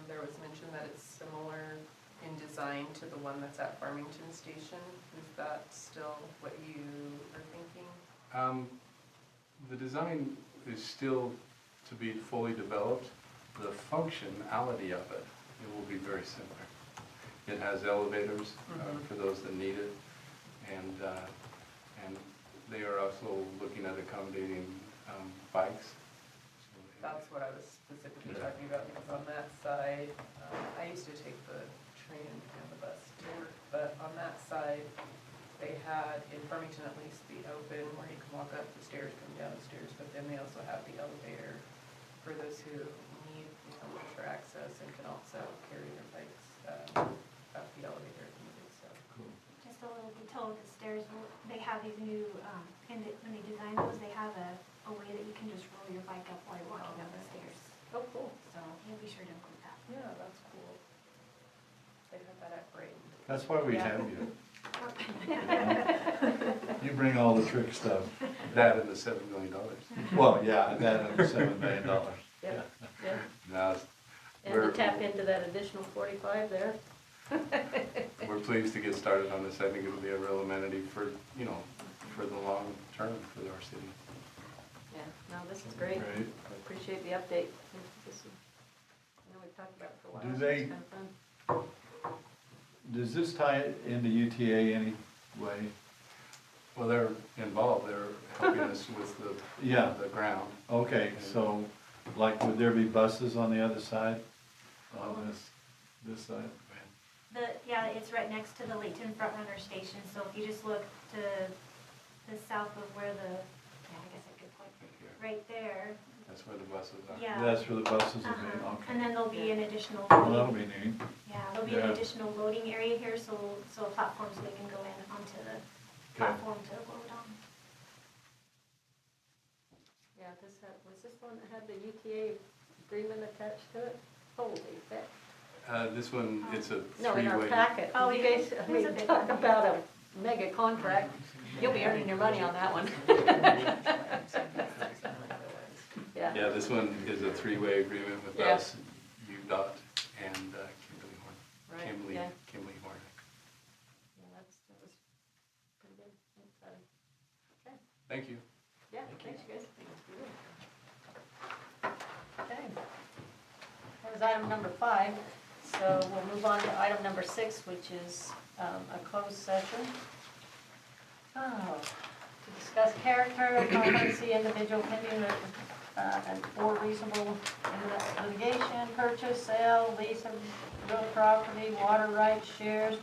there was mention that it's similar in design to the one that's at Farmington Station. Is that still what you are thinking? The design is still to be fully developed. The functionality of it, it will be very similar. It has elevators for those that need it, and they are also looking at accommodating bikes. That's what I was specifically talking about, because on that side, I used to take the train and the bus to work, but on that side, they had, in Farmington at least, the open where you can walk up the stairs, come down the stairs, but then they also have the elevator for those who need wheelchair access and can also carry their bikes up the elevator if needed, so. Just a little detail with the stairs, they have these new, when they design those, they have a way that you can just roll your bike up while you're walking up the stairs. Oh, cool. So you'll be sure to include that. Yeah, that's cool. They have that at Brayton. That's why we Yeah. have you. You bring all the trick stuff. That and the $7 million. Well, yeah, that and the $7 million. Yeah, yeah. Now, And to tap into that additional 45 there. we're pleased to get started on this. I think it'll be a real amenity for, for the long term for our city. Yeah, no, this is great. Great. I appreciate the update. This is, I know we've talked about it for a while. Do so they- it's kind of fun. Does this tie into UTA any way? Well, they're involved. They're helping us with Yeah. the ground. Okay, so, like, would there be buses on the other side? On this side? Yeah, it's right next to the Layton Front Runner Station, so if you just look to the south of where I guess I could point, right there. That's where the buses are. Yeah. That's where the buses will be, Uh-huh. okay. And then there'll be an additional Well, that'll loading, be neat. there'll be an Yeah. additional loading area here, so platforms they can go in onto the platform to load on. Yeah, was this one that had the UTA agreement attached to it? Holy shit. This one, it's a No, in our three-way. packet. Oh, You yeah. guys, I mean, talk about a mega contract. You'll be earning your money on that one. Yeah. Yeah, this one is a three-way agreement with Yeah. us, UDOT, and Kimberly Horn. Right, Kimberly, yeah. Kimberly Horn. Yeah, that was pretty good. Exciting. Okay. Thank you. Yeah, thanks, guys. Okay. That was item number 5, so we'll move on to item number 6, which is a closed session. Oh, to discuss character, competency, individual opinion, and or reasonable litigation, purchase, sale, lease of real property, water rights, shares,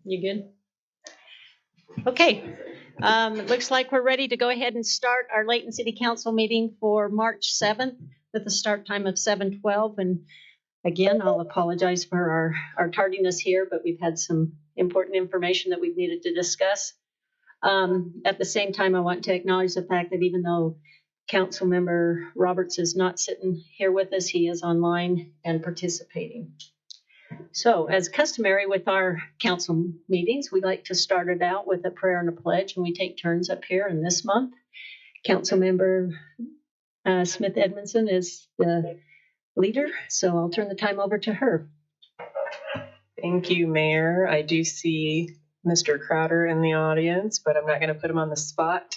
You good? Okay. It looks like we're ready to go ahead and start our Layton City Council meeting for March 7th with a start time of 7:12. And again, I'll apologize for our tardiness here, but we've had some important information that we've needed to discuss. At the same time, I want to acknowledge the fact that even though Council Member Roberts is not sitting here with us, he is online and participating. So, as customary with our council meetings, we like to start it out with a prayer and a pledge, and we take turns up here. And this month, Council Member Smith Edmondson is the leader, so I'll turn the time over to her. Thank you, Mayor. I do see Mr. Crowder in the audience, but I'm not going to put him on the spot.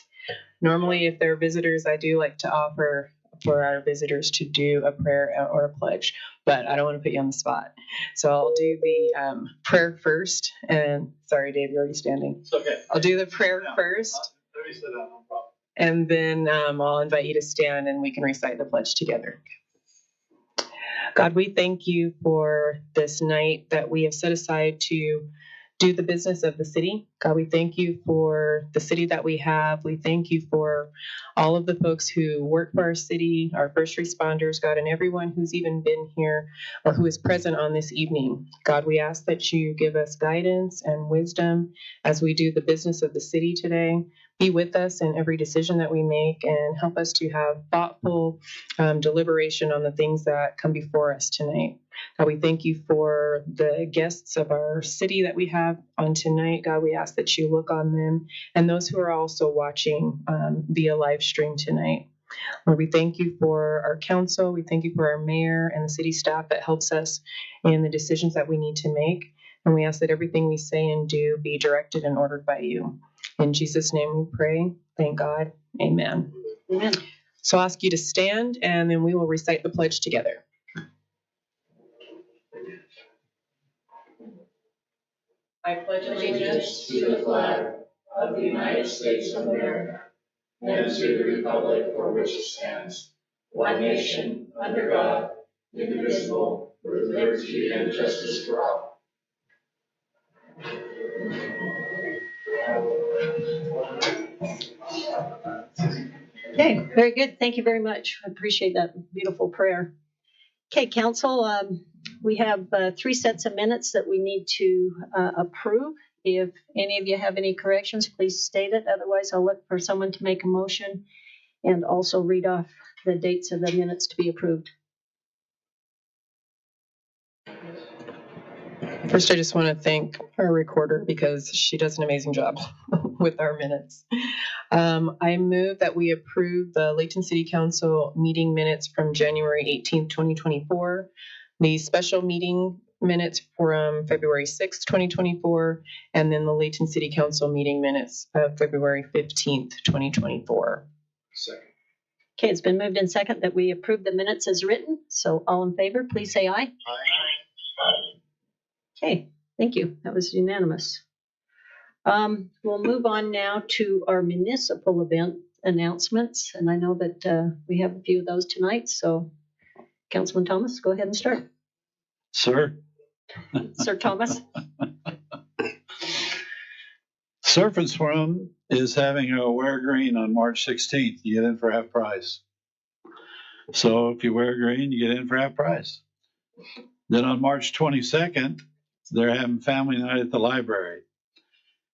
Normally, if there are visitors, I do like to offer for our visitors to do a prayer or a pledge, but I don't want to put you on the spot. So I'll do the prayer first. And sorry, Dave, you're already standing. It's okay. I'll do the prayer first. Let me sit down, no problem. And then I'll invite you to stand and we can recite the pledge together. God, we thank you for this night that we have set aside to do the business of the city. God, we thank you for the city that we have. We thank you for all of the folks who work for our city, our first responders, God, and everyone who's even been here or who is present on this evening. God, we ask that you give us guidance and wisdom as we do the business of the city today. Be with us in every decision that we make and help us to have thoughtful deliberation on the things that come before us tonight. God, we thank you for the guests of our city that we have on tonight. God, we ask that you look on them and those who are also watching via live stream tonight. Lord, we thank you for our council. We thank you for our mayor and the city staff that helps us in the decisions that we need to make. And we ask that everything we say and do be directed and ordered by you. In Jesus' name we pray. Thank God. Amen. Amen. So I'll ask you to stand and then we will recite the pledge together. I pledge allegiance to the flag of the United States of America and to the republic for which it stands, one nation, under God, indivisible, with liberty and justice for all. Okay, very good. Thank you very much. I appreciate that beautiful prayer. Okay, council, we have 3 sets of minutes that we need to approve. If any of you have any corrections, please state it. Otherwise, I'll look for someone to make a motion and also read off the dates of the minutes to be approved. First, I just want to thank our recorder because she does an amazing job with our minutes. I move that we approve the Layton City Council meeting minutes from January 18th, 2024, the special meeting minutes from February 6th, 2024, and then the Layton City Council meeting minutes of February 15th, 2024. Second. Okay, it's been moved in second that we approve the minutes as written. So all in favor, please say aye. Aye. Okay, thank you. That was unanimous. We'll move on now to our municipal event announcements. And I know that we have a few of those tonight. So Councilman Thomas, go ahead and start. Sir? Sir Thomas? Surf and Swim is having a Wear Green on March 16th. You get in for half price. So if you wear green, you get in for half price. Then on March 22nd, they're having family night at the library.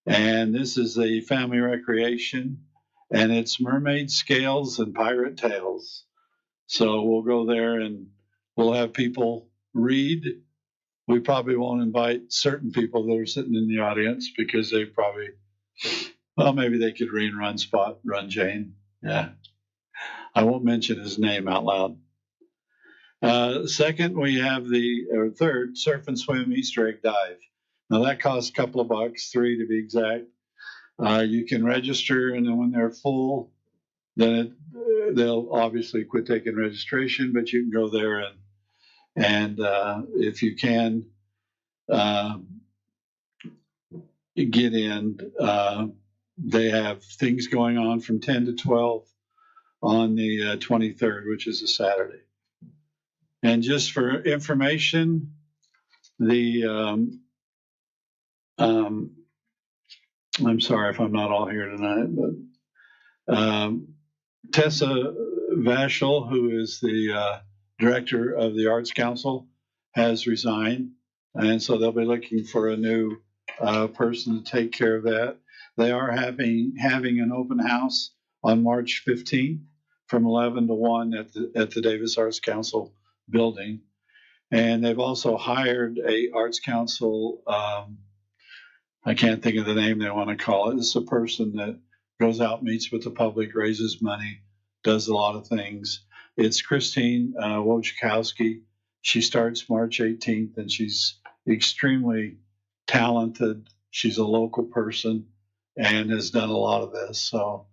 And this is the family recreation, and it's mermaid scales and pirate tales. So we'll go there and we'll have people read. We probably won't invite certain people that are sitting in the audience because they probably, well, maybe they could read Run Jane. Yeah. I won't mention his name out loud. Second, we have third, surf and swim Easter egg dive. Now that costs a couple of bucks, $3 to be exact. You can register, and then when they're full, then they'll obviously quit taking registration, but you can go there and if you can get in, they have things going on from 10 to 12 on the 23rd, which is a Saturday. And just for information, I'm sorry if I'm not all here tonight, but Tessa Vashel, who is the director of the Arts Council, has resigned. And so they'll be looking for a new person to take care of that. They are having an open house on March 15th from 11 to 1 at the Davis Arts Council building. And they've also hired a Arts Council, I can't think of the name they want to call it. It's a person that goes out, meets with the public, raises money, does a lot of things. It's Christine Wojciechowski. She starts March 18th, and she's extremely talented. She's a local person and has done a lot of this. So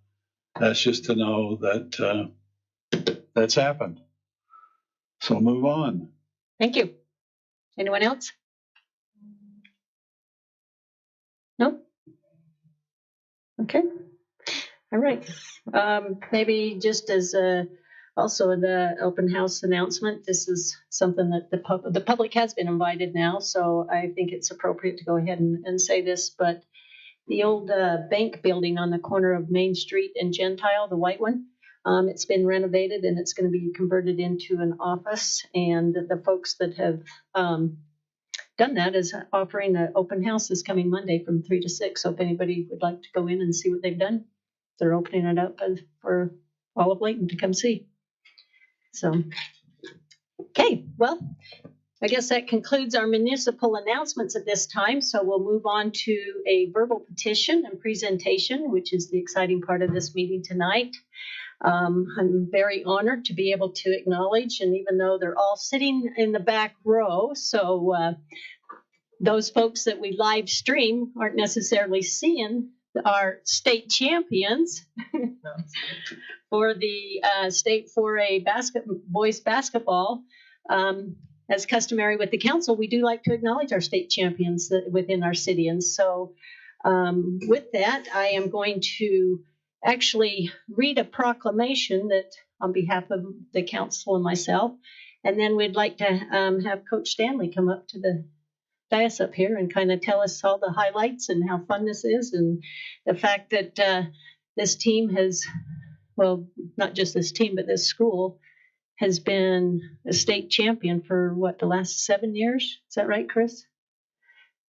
that's just to know that that's happened. So move on. Thank you. Anyone else? No? Okay. All right. Maybe just as also the open house announcement, this is something that the public has been invited now, so I think it's appropriate to go ahead and say this, but the old bank building on the corner of Main Street and Gentile, the white one, it's been renovated and it's going to be converted into an office, and the folks that have done that is offering an open house this coming Monday from 3 to 6. So if anybody would like to go in and see what they've done, they're opening it up for all of Layton to come see. So, okay, well, I guess that concludes our municipal announcements at this time. So we'll move on to a verbal petition and presentation, which is the exciting part of this meeting tonight. I'm very honored to be able to acknowledge, and even though they're all sitting in the back row, so those folks that we live stream aren't necessarily seeing our state champions for the state 4A boys basketball. As customary with the council, we do like to acknowledge our state champions within our city. And so with that, I am going to actually read a proclamation that on behalf of the council and myself, and then we'd like to have Coach Stanley come up to the dais up here and kind of tell us all the highlights and how fun this is, and the fact that this team has, well, not just this team, but this school has been a state champion for what, the last 7 years? Is that right, Chris?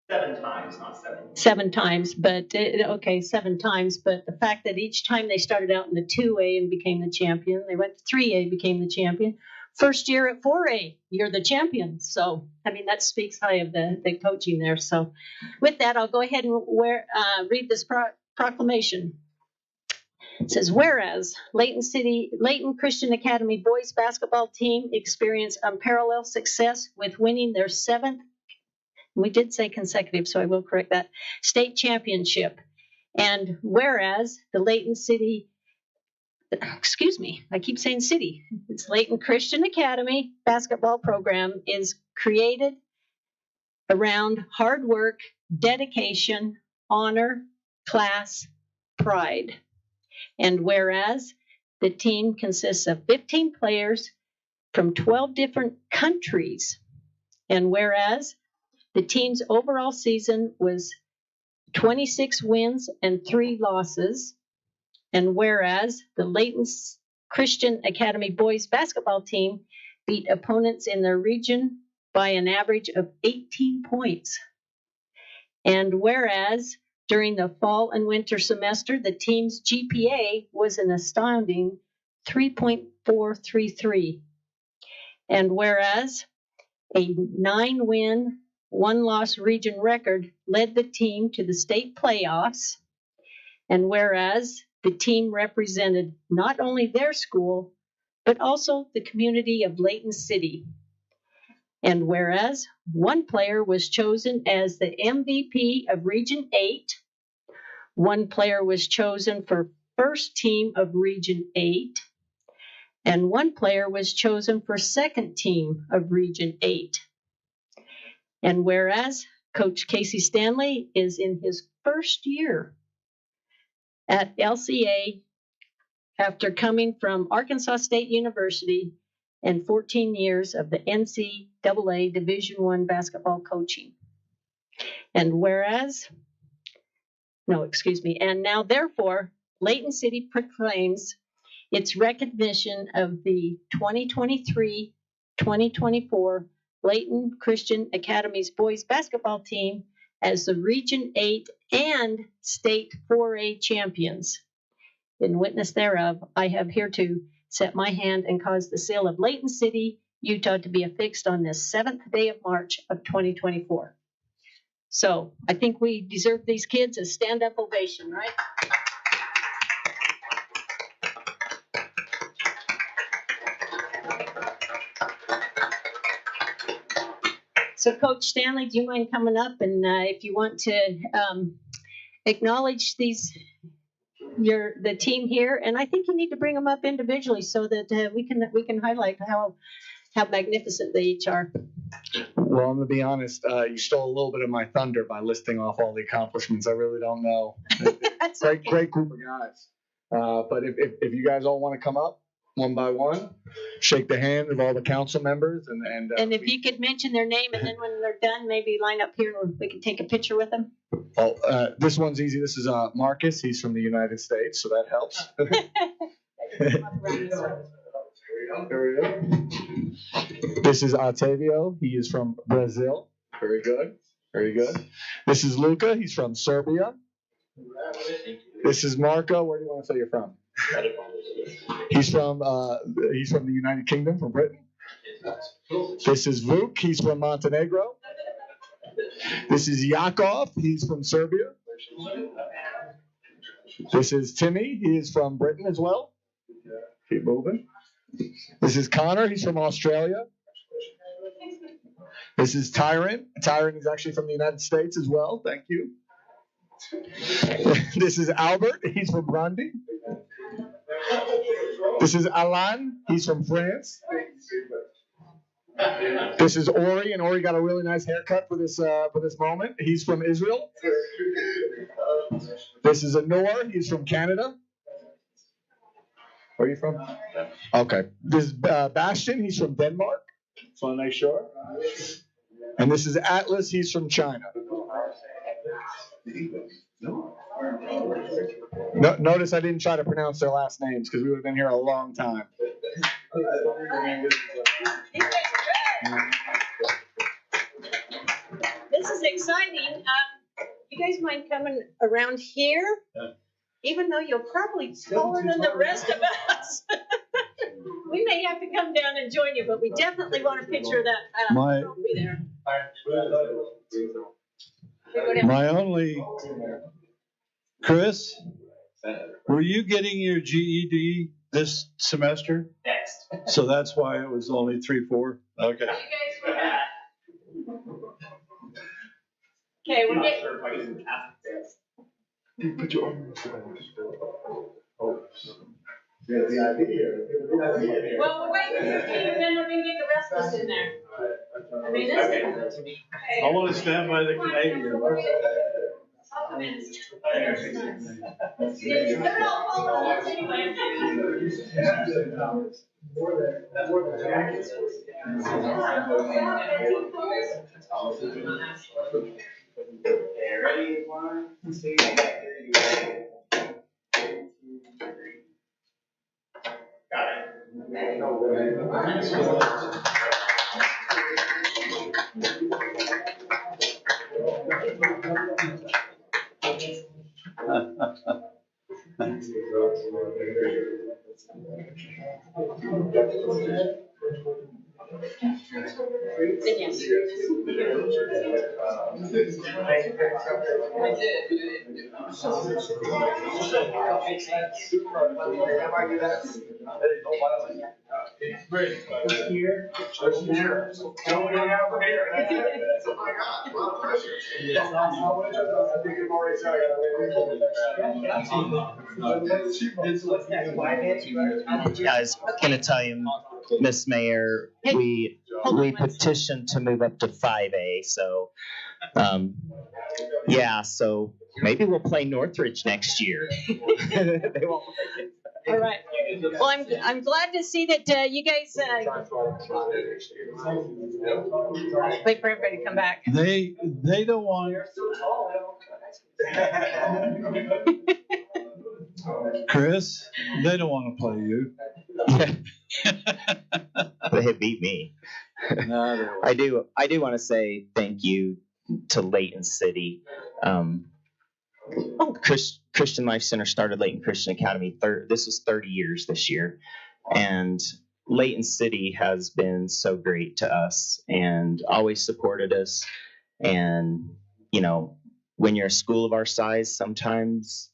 7 times, not 7. 7 times, but okay, 7 times. But the fact that each time they started out in the 2A and became the champion, they went to 3A, became the champion. First year at 4A, you're the champion. So, I mean, that speaks high of the coaching there. So, with that, I'll go ahead and read this proclamation. It says, whereas Layton Christian Academy boys basketball team experienced unparalleled success with winning their 7th, we did say consecutive, so I will correct that, state championship. And whereas the Layton City, excuse me, I keep saying city, it's Layton Christian Academy basketball program is created around hard work, dedication, honor, class, pride. And whereas the team consists of 15 players from 12 different countries, and whereas the team's overall season was 26 wins and 3 losses, and whereas the Layton Christian Academy boys basketball team beat opponents in their region by an average of 18 points. And whereas during the fall and winter semester, the team's GPA was an astounding 3.433. And whereas a 9-win, 1-loss region record led the team to the state playoffs. And whereas the team represented not only their school, but also the community of Layton City. And whereas one player was chosen as the MVP of Region 8, one player was chosen for first team of Region 8, and one player was chosen for second team of Region 8. And whereas Coach Casey Stanley is in his first year at LCA after coming from Arkansas State University and 14 years of the NCAA Division I basketball coaching. And now therefore, Layton City proclaims its recognition of the 2023-2024 Layton Christian Academy's boys basketball team as the Region 8 and State 4A champions. In witness thereof, I have hereto set my hand and caused the seal of Layton City, Utah to be affixed on this 7th day of March of 2024. So I think we deserve these kids a stand-up ovation, right? So Coach Stanley, do you mind coming up and if you want to acknowledge the team here, and I think you need to bring them up individually so that we can highlight how magnificent they each are. Well, I'm gonna be honest. You stole a little bit of my thunder by listing off all the accomplishments. I really don't know. Great group of guys. But if you guys all want to come up one by one, shake the hand of all the council members, and if you could mention their name, and then when they're done, maybe line up here and we can take a picture with them. Well, this one's easy. This is Marcus. He's from the United States, so that helps. There we go. This is Otavio. He is from Brazil. Very good. Very good. This is Luca. He's from Serbia. This is Marco. Where do you want to say you're from? He's from the United Kingdom, from Britain. This is Vuk. He's from Montenegro. This is Yakov. He's from Serbia. This is Timmy. He is from Britain as well. Keep moving. This is Connor. He's from Australia. This is Tyrant. Tyrant is actually from the United States as well. Thank you. This is Albert. He's from Brandy. This is Alan. He's from France. This is Ori, and Ori got a really nice haircut for this moment. He's from Israel. This is Anor. He's from Canada. Where are you from? Okay. This is Bastian. He's from Denmark. Just want to make sure. And this is Atlas. He's from China. Notice I didn't try to pronounce their last names because we would have been here a long time. This is exciting. You guys mind coming around here? Even though you're probably taller than the rest of us. We may have to come down and join you, but we definitely want a picture of that. Be there. My only, Chris, were you getting your GED this semester? Next. So that's why it was only 3.4? Okay. Okay, we're getting. Put your arm Well, we're waiting for your team, and then we're gonna get the rest of us in there. I mean, this is. I want to stand by the Canadian. They're all following us anyway. Okay, ready? 1, 2, 3. Got it. Yeah, I was gonna tell you, Miss Mayor, we petitioned to move up to 5A, so, yeah, so maybe we'll play Northridge next year. They won't like it. All right. Well, I'm glad to see that you guys, wait for everybody to come back. They don't want. Chris, they don't want to play you. They beat me. No, I do want to say thank you to Layton City. Christian Life Center started Layton Christian Academy. This was 30 years this year, and Layton City has been so great to us and always supported us. And when you're a school of our size, sometimes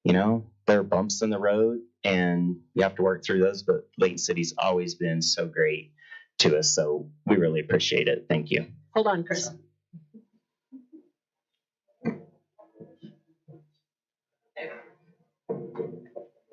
there are bumps in the road, and you have to work through those. But Layton City's always been so great to us, so we really appreciate it. Thank you. Hold on, Chris.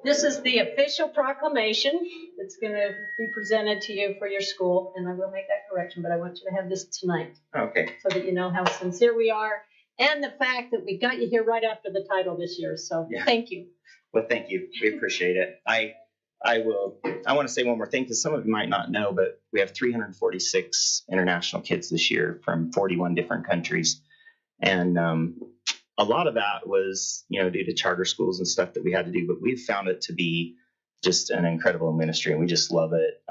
This is the official proclamation that's going to be presented to you for your school, and I will make that correction, but I want you to have this tonight Okay. so that you know how sincere we are and the fact that we got you here right after the title this year. So Thank you. Well, thank you. We appreciate it. I want to say one more thing, because some of you might not know, but we have 346 international kids this year from 41 different countries. And a lot of that was, due to charter schools and stuff that we had to do, but we've found it to be just an incredible ministry, and we just love it.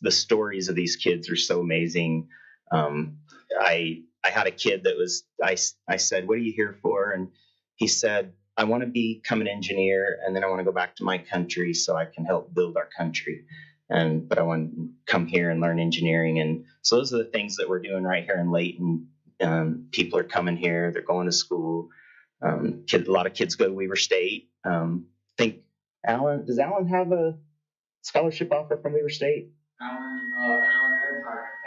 The stories of these kids are so amazing. I had a kid that was, I said, "What are you here for?" And he said, "I want to become an engineer, and then I want to go back to my country so I can help build our country. But I want to come here and learn engineering." And so those are the things that we're doing right here in Layton. People are coming here, they're going to school. A lot of kids go to Weaver State. Does Alan have a scholarship offer from Weaver State?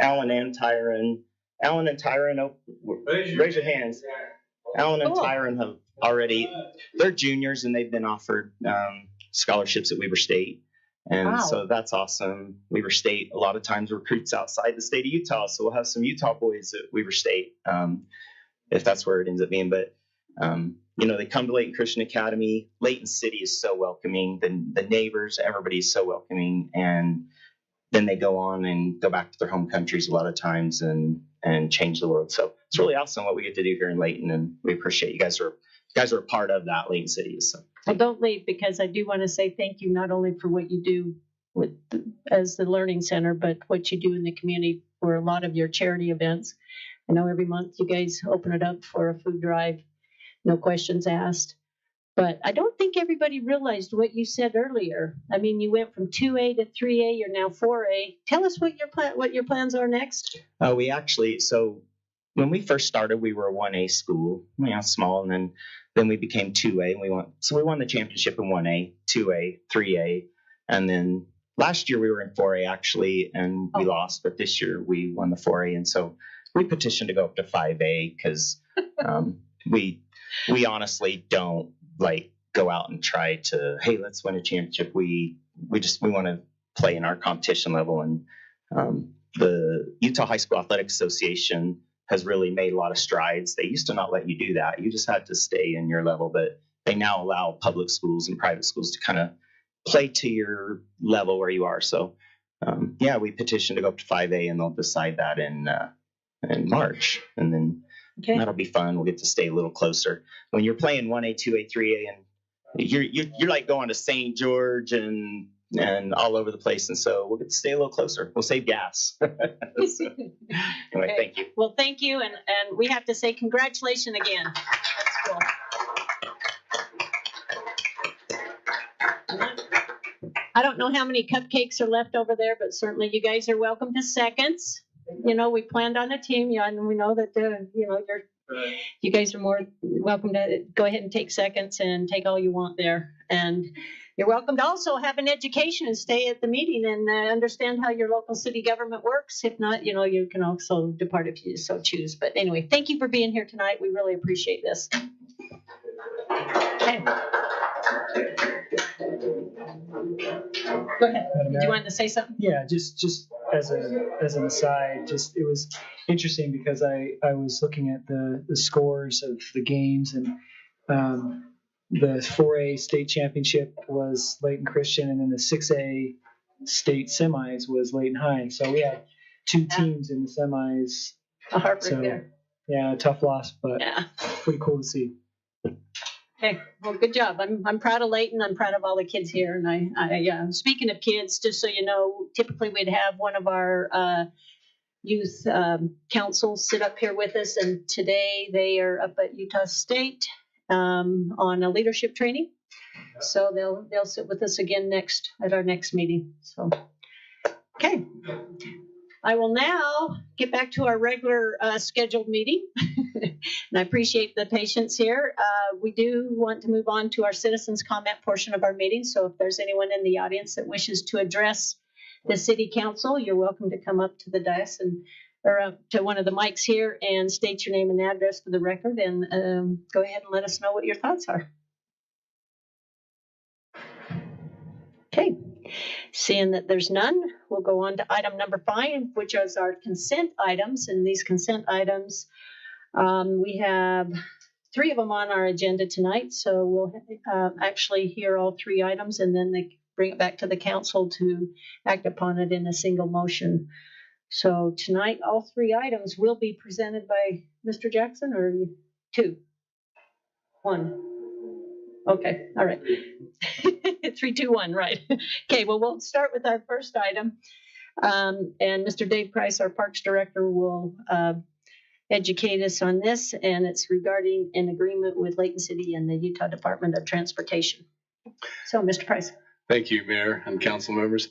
Alan and Tyron. Alan and Tyron, raise your hands. Alan and Tyron have already, they're juniors, and they've been offered scholarships at Weaver State. And so that's awesome. Weaver State a lot of times recruits outside the state of Utah, so we'll have some Utah boys at Weaver State, if that's where it ends up being. But they come to Layton Christian Academy. Layton City is so welcoming. The neighbors, everybody's so welcoming, and then they go on and go back to their home countries a lot of times and change the world. So it's really awesome what we get to do here in Layton, and we appreciate you guys are a part of that. Layton City is. So. Well, don't leave, because I do want to say thank you not only for what you do as the Learning Center, but what you do in the community for a lot of your charity events. I know every month you guys open it up for a food drive, no questions asked. But I don't think everybody realized what you said earlier. I mean, you went from 2A to 3A, you're now 4A. Tell us what your plans are next. So when we first started, we were a 1A school, small, and then we became 2A, and we won the championship in 1A, 2A, 3A, and then last year we were in 4A actually, and we lost, but this year we won the 4A, and so we petitioned to go up to 5A because we honestly don't go out and try to, hey, let's win a championship. We want to play in our competition level, and the Utah High School Athletic Association has really made a lot of strides. They used to not let you do that. You just had to stay in your level, but they now allow public schools and private schools to kind of play to your level where you are. So, we petitioned to go up to 5A, and they'll decide that in March, and then that'll be fun. We'll get to stay a little closer. When you're playing 1A, 2A, 3A, and you're like going to St. George and all over the place, and so we'll get to stay a little closer. We'll save gas. Anyway, thank you. Well, thank you, and we have to say congratulations again. That's cool. I don't know how many cupcakes are left over there, but certainly you guys are welcome to seconds. You know, we planned on a team, yeah, and we know that, you know, you guys are more welcome to go ahead and take seconds and take all you want there. And you're welcome to also have an education and stay at the meeting and understand how your local city government works. If not, you know, you can also depart if you so choose. But anyway, thank you for being here tonight. We really appreciate this. Okay. Go ahead. Did you want to say something? Yeah, just as an aside, just it was interesting because I was looking at the scores of the games, and the 4A state championship was Layton Christian, and then the 6A state semis was Layton High. So we had two teams in the semis. Harvard So there. yeah, tough loss, but Yeah. pretty cool to see. Okay, well, good job. I'm proud of Layton. I'm proud of all the kids here. And I speaking of kids, just so you know, typically we'd have one of our youth councils sit up here with us, and today they are up at Utah State on a leadership training. So they'll sit with us again at our next meeting. So, okay. I will now get back to our regular scheduled meeting. And I appreciate the patience here. We do want to move on to our citizens comment portion of our meeting. So if there's anyone in the audience that wishes to address the city council, you're welcome to come up to the dais or up to one of the mics here and state your name and address for the record, and go ahead and let us know what your thoughts are. Okay. Seeing that there's none, we'll go on to item number 5, which is our consent items. And these consent items, we have 3 of them on our agenda tonight. So we'll actually hear all 3 items, and then they bring it back to the council to act upon it in a single motion. So tonight, all 3 items will be presented by Mr. Jackson, or 2? 1? Okay, all right. 3, 2, 1, right. Okay, well, we'll start with our first item. And Mr. Dave Price, our Parks Director, will educate us on this, and it's regarding an agreement with Layton City and the Utah Department of Transportation. So, Mr. Price. Thank you, Mayor and council members.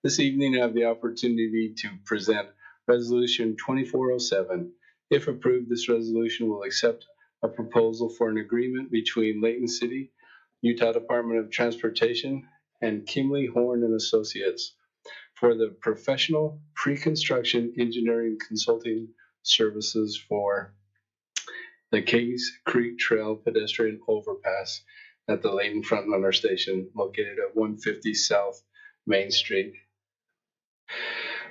This evening, I have the opportunity to present Resolution 2407. If approved, this resolution will accept a proposal for an agreement between Layton City, Utah Department of Transportation, and Kimley Horn and Associates for the professional pre-construction engineering consulting services for the Case Creek Trail pedestrian overpass at the Layton Frontrunner Station, located at 150 South Main Street.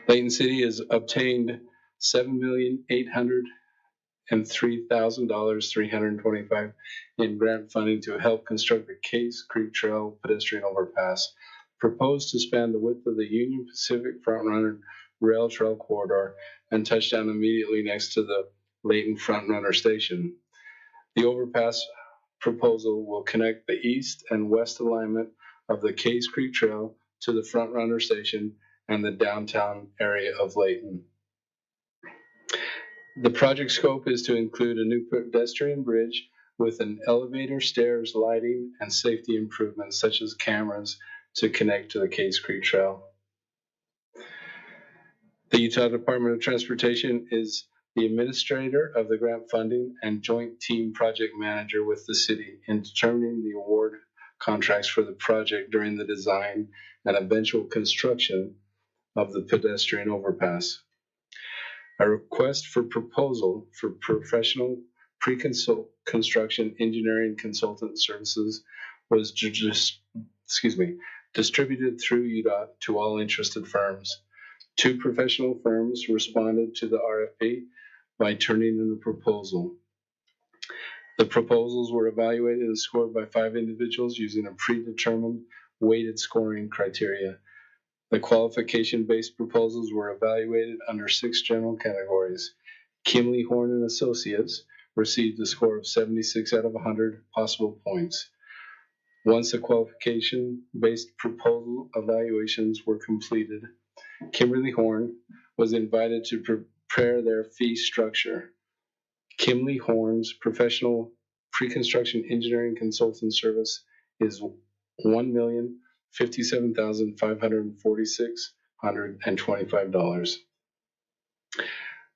Layton City has obtained $7,803,325 in grant funding to help construct the Case Creek Trail pedestrian overpass, proposed to span the width of the Union Pacific Frontrunner Rail Trail corridor and touch down immediately next to the Layton Frontrunner Station. The overpass proposal will connect the east and west alignment of the Case Creek Trail to the Frontrunner Station and the downtown area of Layton. The project scope is to include a new pedestrian bridge with an elevator, stairs, lighting, and safety improvements such as cameras to connect to the Case Creek Trail. The Utah Department of Transportation is the administrator of the grant funding and joint team project manager with the city in determining the award contracts for the project during the design and eventual construction of the pedestrian overpass. A request for proposal for professional pre-construction engineering consultant services was distributed through UDOT to all interested firms. 2 professional firms responded to the RFP by turning in the proposal. The proposals were evaluated and scored by 5 individuals using a predetermined weighted scoring criteria. The qualification-based proposals were evaluated under 6 general categories. Kimley Horn and Associates received a score of 76 out of 100 possible points. Once the qualification-based proposal evaluations were completed, Kimberly Horn was invited to prepare their fee structure. Kimley Horn's professional pre-construction engineering consultant service is $1,000,000 $57,546.25.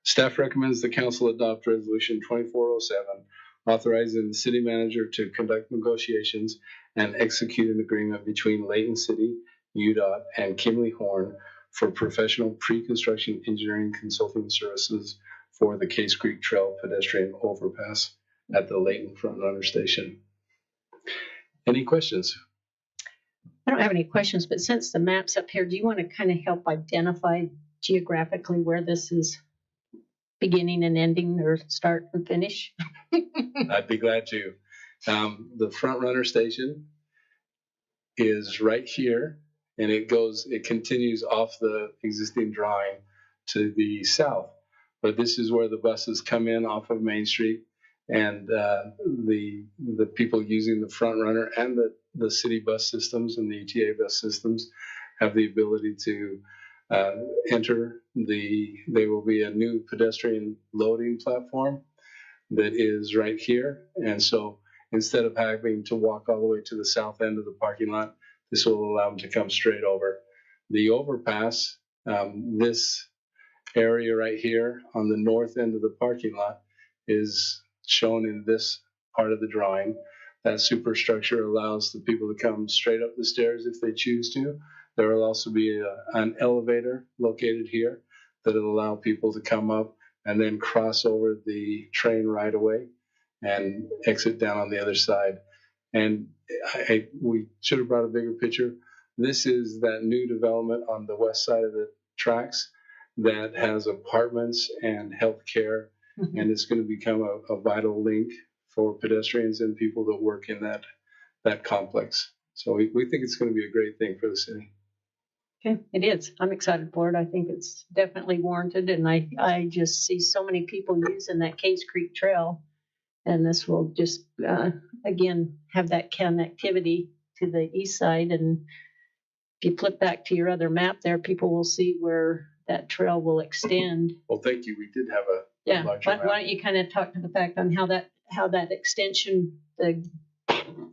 Staff recommends the council adopt resolution 2407, authorizing the city manager to conduct negotiations and execute an agreement between Layton City, UDOT, and Kimley Horn for professional pre-construction engineering consulting services for the Case Creek Trail pedestrian overpass at the Layton Front Runner Station. Any questions? I don't have any questions, but since the map's up here, do you want to kind of help identify geographically where this is beginning and ending, or start and finish? I'd be glad to. The Front Runner Station is right here, and it continues off the existing drawing to the south. But this is where the buses come in off of Main Street, and the people using the Front Runner and the city bus systems and the ETA bus systems have the ability to enter. There will be a new pedestrian loading platform that is right here, and so instead of having to walk all the way to the south end of the parking lot, this will allow them to come straight over. The overpass, this area right here on the north end of the parking lot, is shown in this part of the drawing. That superstructure allows the people to come straight up the stairs if they choose to. There will also be an elevator located here that will allow people to come up and then cross over the train right away and exit down on the other side. And we should have brought a bigger picture. This is that new development on the west side of the tracks that has apartments and healthcare, and it's going to become a vital link for pedestrians and people that work in that complex. So we think it's going to be a great thing for the city. Okay, it is. I'm excited for it. I think it's definitely warranted, and I just see so many people using that Case Creek Trail, and this will just, again, have that connectivity to the east side. And if you flip back to your other map there, people will see where that trail will extend. Well, thank you. We did have a larger why map. don't you kind of talk to the fact on how that extension, the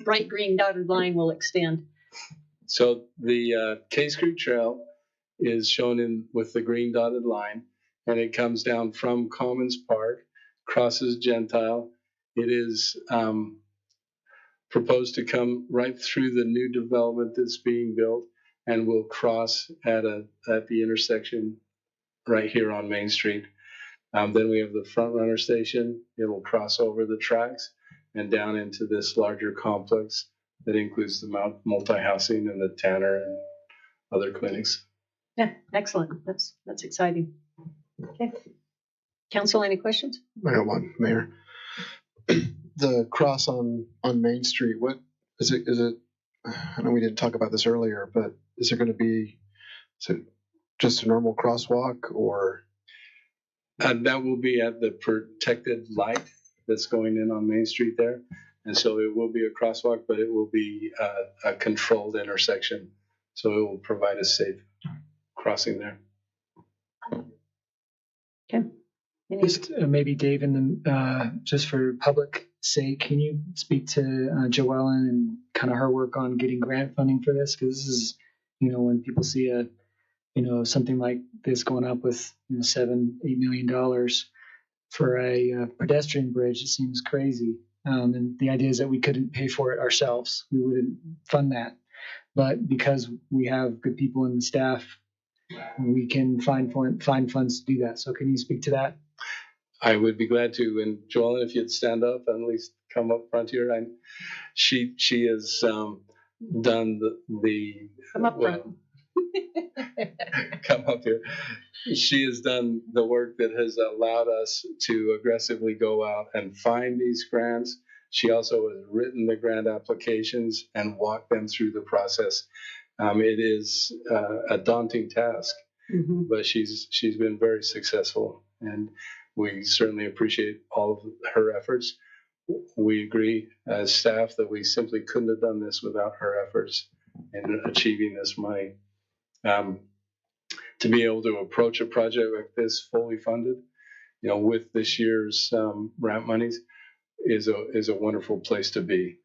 bright green dotted line, will extend? So the Case Creek Trail is shown with the green dotted line, and it comes down from Commons Park, crosses Gentile. It is proposed to come right through the new development that's being built, and will cross at the intersection right here on Main Street. Then we have the Front Runner Station. It'll cross over the tracks and down into this larger complex that includes the multi-housing and the Tanner and other clinics. Yeah, excellent. That's exciting. Okay. Council, any questions? I got one, Mayor. The cross on Main Street, what is it? I know we didn't talk about this earlier, but is it just a normal crosswalk, or? That will be at the protected light that's going in on Main Street there. And so it will be a crosswalk, but it will be a controlled intersection. So it will provide a safe crossing there. Okay. Just maybe Dave, just for public sake, can you speak to Joellen and kind of her work on getting grant funding for this? Because this is, when people see something like this going up with $7-8 million for a pedestrian bridge, it seems crazy. And the idea is that we couldn't pay for it ourselves. We wouldn't fund that. But because we have good people in the staff, we can find funds to do that. So can you speak to that? I would be glad to. And Joellen, if you'd stand up and at least come up front here. She has done the come up front. Come up here. She has done the work that has allowed us to aggressively go out and find these grants. She also has written the grant applications and walked them through the process. It is a daunting task, but she's been very successful, and we certainly appreciate all of her efforts. We agree as staff that we simply couldn't have done this without her efforts in achieving this money. To be able to approach a project like this fully funded, with this year's grant monies, is a wonderful place to be.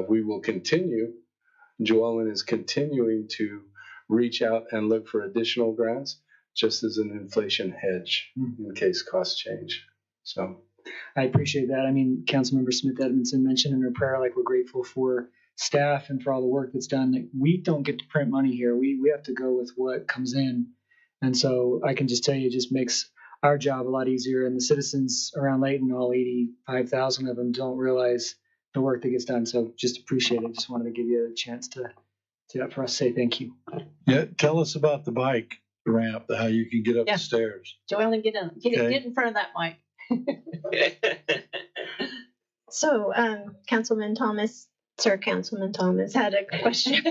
We will continue Joellen is continuing to reach out and look for additional grants, just as an inflation hedge in case costs change. So I appreciate that. I mean, Councilmember Smith Edmondson mentioned in her prayer, like, we're grateful for staff and for all the work that's done. Like, we don't get to print money here. We have to go with what comes in. And so I can just tell you, it just makes our job a lot easier. And the citizens around Layton, all 85,000 of them, don't realize the work that gets done. So just appreciate it. Just wanted to give you a chance to for us to say thank you. Yeah, tell us about the bike ramp, how you can get up Yeah. the stairs. Joellen, get in front of that mic. So, Councilman Thomas had a question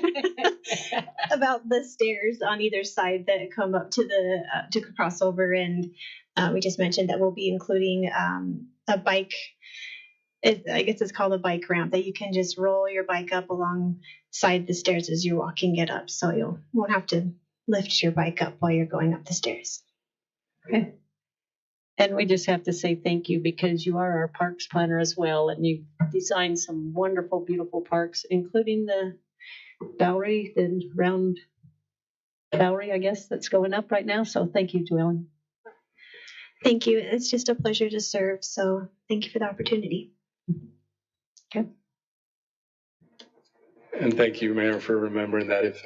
about the stairs on either side that come up to the to cross over, and we just mentioned that we'll be including a bike. I guess it's called a bike ramp that you can just roll your bike up alongside the stairs as you're walking it up, so you won't have to lift your bike up while you're going up the stairs. Okay. And we just have to say thank you because you are our parks planner as well, and you've designed some wonderful, beautiful parks, including the Bowery, the round Bowery, I guess, that's going up right now. So thank you, Joellen. Thank you. It's just a pleasure to serve. So thank you for the opportunity. Okay. And thank you, Mayor, for remembering that. If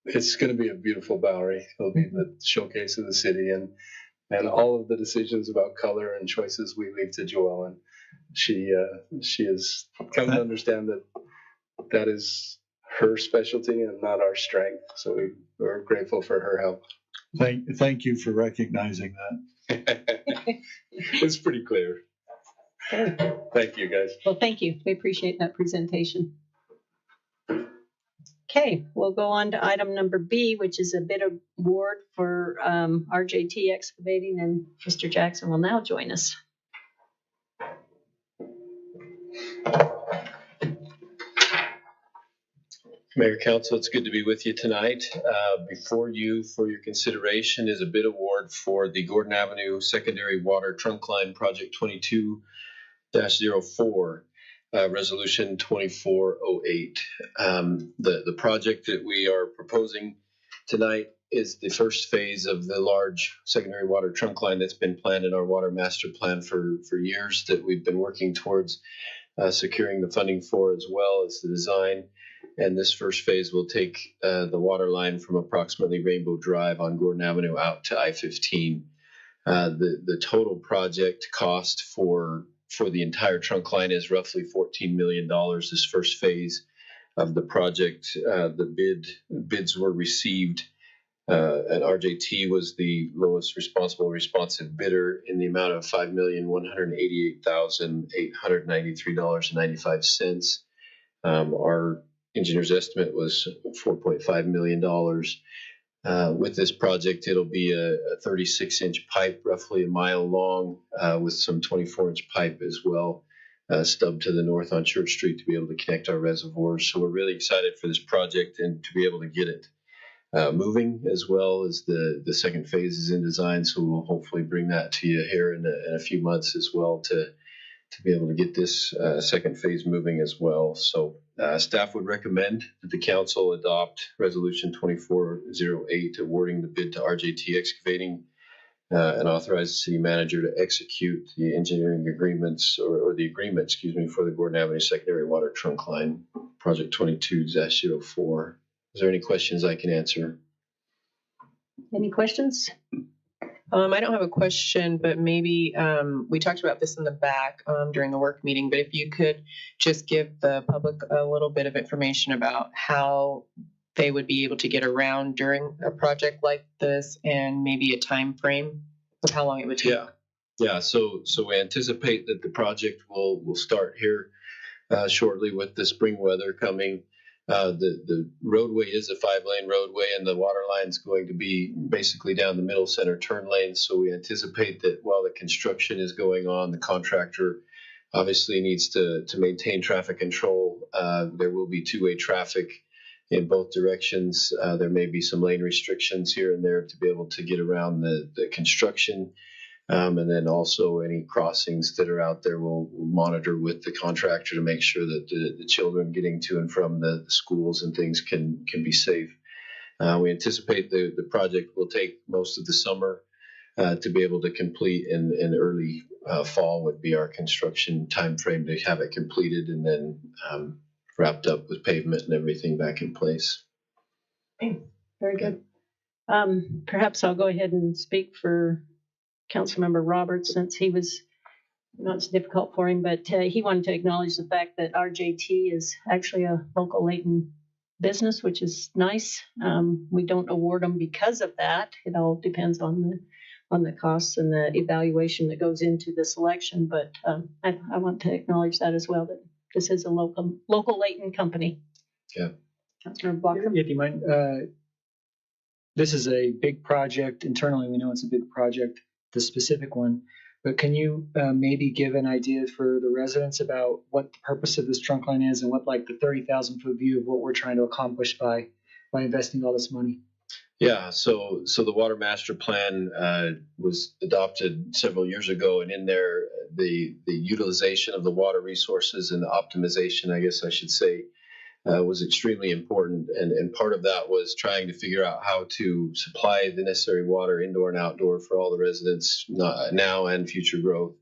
it's going to be a beautiful Bowery, it'll be the showcase of the city, and all of the decisions about color and choices we leave to Joellen. She has come to understand that is her specialty and not our strength. So we're grateful for her help. Thank you for recognizing that. It's pretty clear. Okay. Thank you, guys. Well, thank you. We appreciate that presentation. Okay, we'll go on to item number B, which is a bid award for RJT Excavating, and Mr. Jackson will now join us. Mayor, Council, it's good to be with you tonight. Before you, for your consideration, is a bid award for the Gordon Avenue Secondary Water Trunk Line Project 22-04, Resolution 2408. The project that we are proposing tonight is the first phase of the large secondary water trunk line that's been planned in our water master plan for years, that we've been working towards securing the funding for, as well as the design. And this first phase will take the water line from approximately Rainbow Drive on Gordon Avenue out to I-15. The total project cost for the entire trunk line is roughly $14 million. This first phase of the project, the bids were received, and RJT was the lowest responsive bidder in the amount of $5,188,893.95. Our engineer's estimate was $4.5 million. With this project, it'll be a 36-inch pipe, roughly a mile long, with some 24-inch pipe as well, stubbed to the north on Church Street to be able to connect our reservoirs. So we're really excited for this project and to be able to get it moving, as well as the second phase is in design. So we'll hopefully bring that to you here in a few months as well to be able to get this second phase moving as well. So staff would recommend that the council adopt Resolution 2408, awarding the bid to RJT Excavating, and authorize the city manager to execute the engineering agreements or the agreement, for the Gordon Avenue Secondary Water Trunk Line, Project 22-04. Is there any questions I can answer? Any questions? I don't have a question, but maybe we talked about this in the back during the work meeting, but if you could just give the public a little bit of information about how they would be able to get around during a project like this, and maybe a time frame of how long it would take. Yeah. So we anticipate that the project will start here shortly with the spring weather coming. The roadway is a 5-lane roadway, and the water line is going to be basically down the middle center turn lane. So we anticipate that while the construction is going on, the contractor obviously needs to maintain traffic control. There will be two-way traffic in both directions. There may be some lane restrictions here and there to be able to get around the construction. And then also any crossings that are out there, we'll monitor with the contractor to make sure that the children getting to and from the schools and things can be safe. We anticipate the project will take most of the summer to be able to complete, in early fall would be our construction time frame to have it completed and then wrapped up with pavement and everything back in place. Very good. Perhaps I'll go ahead and speak for Councilmember Roberts, since he was, not so difficult for him, but he wanted to acknowledge the fact that RJT is actually a local Layton business, which is nice. We don't award them because of that. It all depends on the costs and the evaluation that goes into the selection. But I want to acknowledge that as well, that this is a local Layton company. Yeah. Councilor Blocker? If you mind, this is a big project. Internally, we know it's a big project, the specific one. But can you maybe give an idea for the residents about what the purpose of this trunk line is and what like the 30,000 foot view of what we're trying to accomplish by investing all this money? Yeah, so the water master plan was adopted several years ago, and in there, the utilization of the water resources and the optimization, I guess I should say, was extremely important. And part of that was trying to figure out how to supply the necessary water indoor and outdoor for all the residents now and future growth,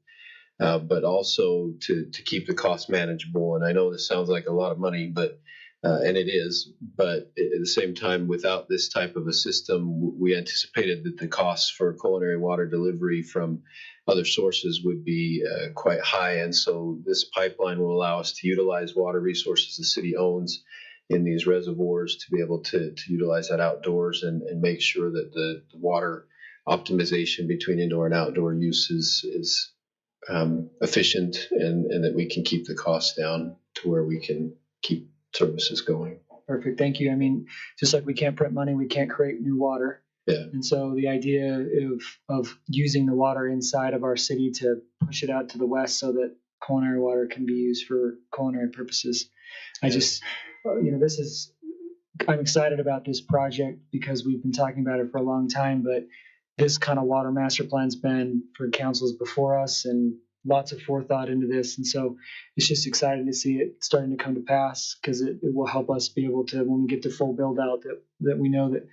but also to keep the cost manageable. And I know this sounds like a lot of money, but and it is, but at the same time, without this type of a system, we anticipated that the costs for culinary water delivery from other sources would be quite high. And so this pipeline will allow us to utilize water resources the city owns in these reservoirs to be able to utilize that outdoors and make sure that the water optimization between indoor and outdoor use is efficient and that we can keep the costs down to where we can keep services going. Perfect. Thank you. I mean, just like we can't print money, we can't create new water. Yeah. And so the idea of using the water inside of our city to push it out to the west so that culinary water can be used for culinary purposes. I just, I'm excited about this project because we've been talking about it for a long time, but this kind of water master plan's been for councils before us and lots of forethought into this. And so it's just exciting to see it starting to come to pass because it will help us be able to, when we get to full build out, that we know that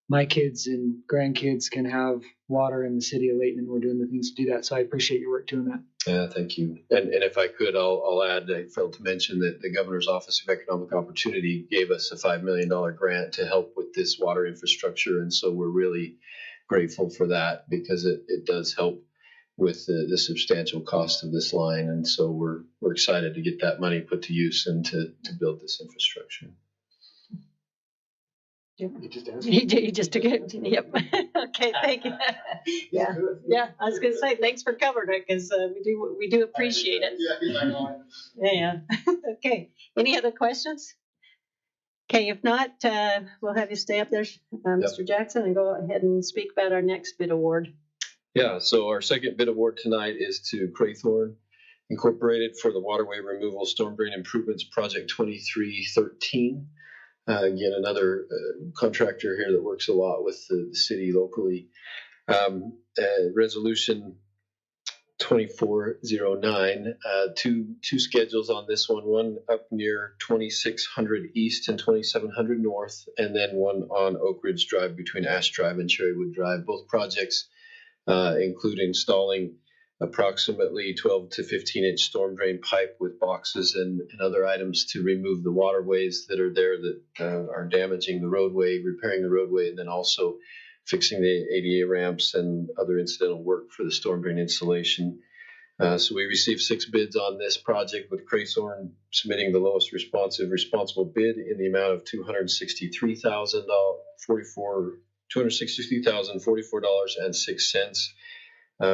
my kids and grandkids can have water in the city of Layton, and we're doing the things to do that. So I appreciate your work doing that. Yeah, thank you. And if I could, I'll add, I failed to mention that the Governor's Office of Economic Opportunity gave us a $5 million grant to help with this water infrastructure. And so we're really grateful for that because it does help with the substantial cost of this line. And so we're excited to get that money put to use and to build this infrastructure. You just answered. He just took it. Yep. Okay, thank you. Yeah. I was gonna say thanks for covering it because we do appreciate it. Yeah. Okay. Any other questions? Okay. If not, we'll have you stay up there, Mr. Jackson, and go ahead and speak about our next bid award. Yeah. So our second bid award tonight is to Craythorne Incorporated for the Waterway Removal Storm Drain Improvements Project 2313. Again, another contractor here that works a lot with the city locally. Resolution 2409, two schedules on this one up near 2600 East and 2700 North, and then one on Oak Ridge Drive between Ash Drive and Cherrywood Drive. Both projects include installing approximately 12 to 15 inch storm drain pipe with boxes and other items to remove the waterways that are there that are damaging the roadway, repairing the roadway, and then also fixing the ADA ramps and other incidental work for the storm drain installation. So we received 6 bids on this project, with Craythorne submitting the lowest responsible bid in the amount of $263,044.06,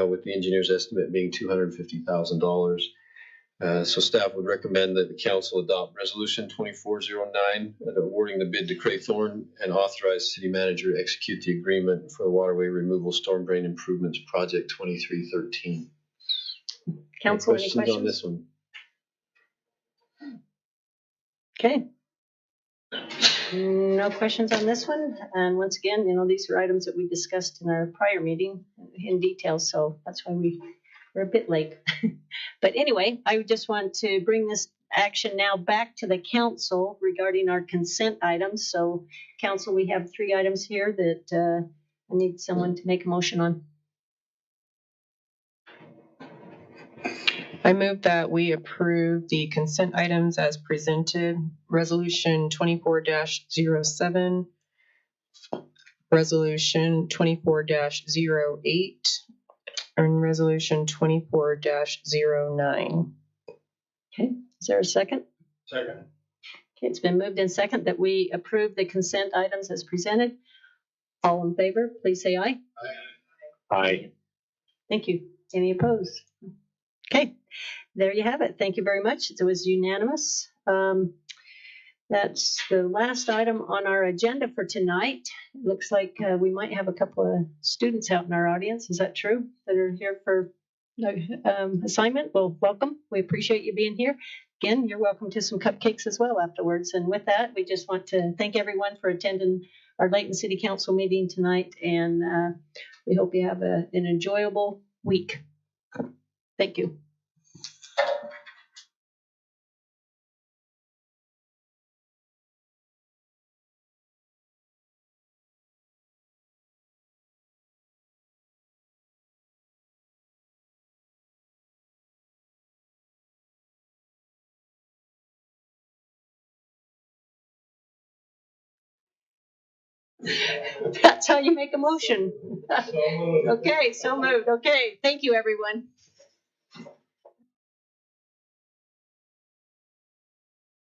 with the engineer's estimate being $250,000. So staff would recommend that the council adopt Resolution 2409 and awarding the bid to Craythorne and authorize city manager to execute the agreement for the Waterway Removal Storm Drain Improvements Project 2313. Council, any questions on this one? Okay. No questions on this one, and once again, these are items that we discussed in our prior meeting in detail, so that's why we're a bit late. But anyway, I just want to bring this action now back to the council regarding our consent items. So council, we have 3 items here that I need someone to make a motion on. I move that we approve the consent items as presented. Resolution 24-07, Resolution 24-08, and Resolution 24-09. Okay, is there a second? Second. Okay, it's been moved in second that we approve the consent items as presented. All in favor, please say aye. Aye. Thank you. Any opposed? Okay, there you have it. Thank you very much. It was unanimous. That's the last item on our agenda for tonight. It looks like we might have a couple of students out in our audience. Is that true? That are here for assignment? Well, welcome. We appreciate you being here. Again, you're welcome to some cupcakes as well afterwards. And with that, we just want to thank everyone for attending our Layton City Council meeting tonight. And we hope you have an enjoyable week. Thank you. That's how you make a motion. Okay, so moved. Okay, thank you, everyone.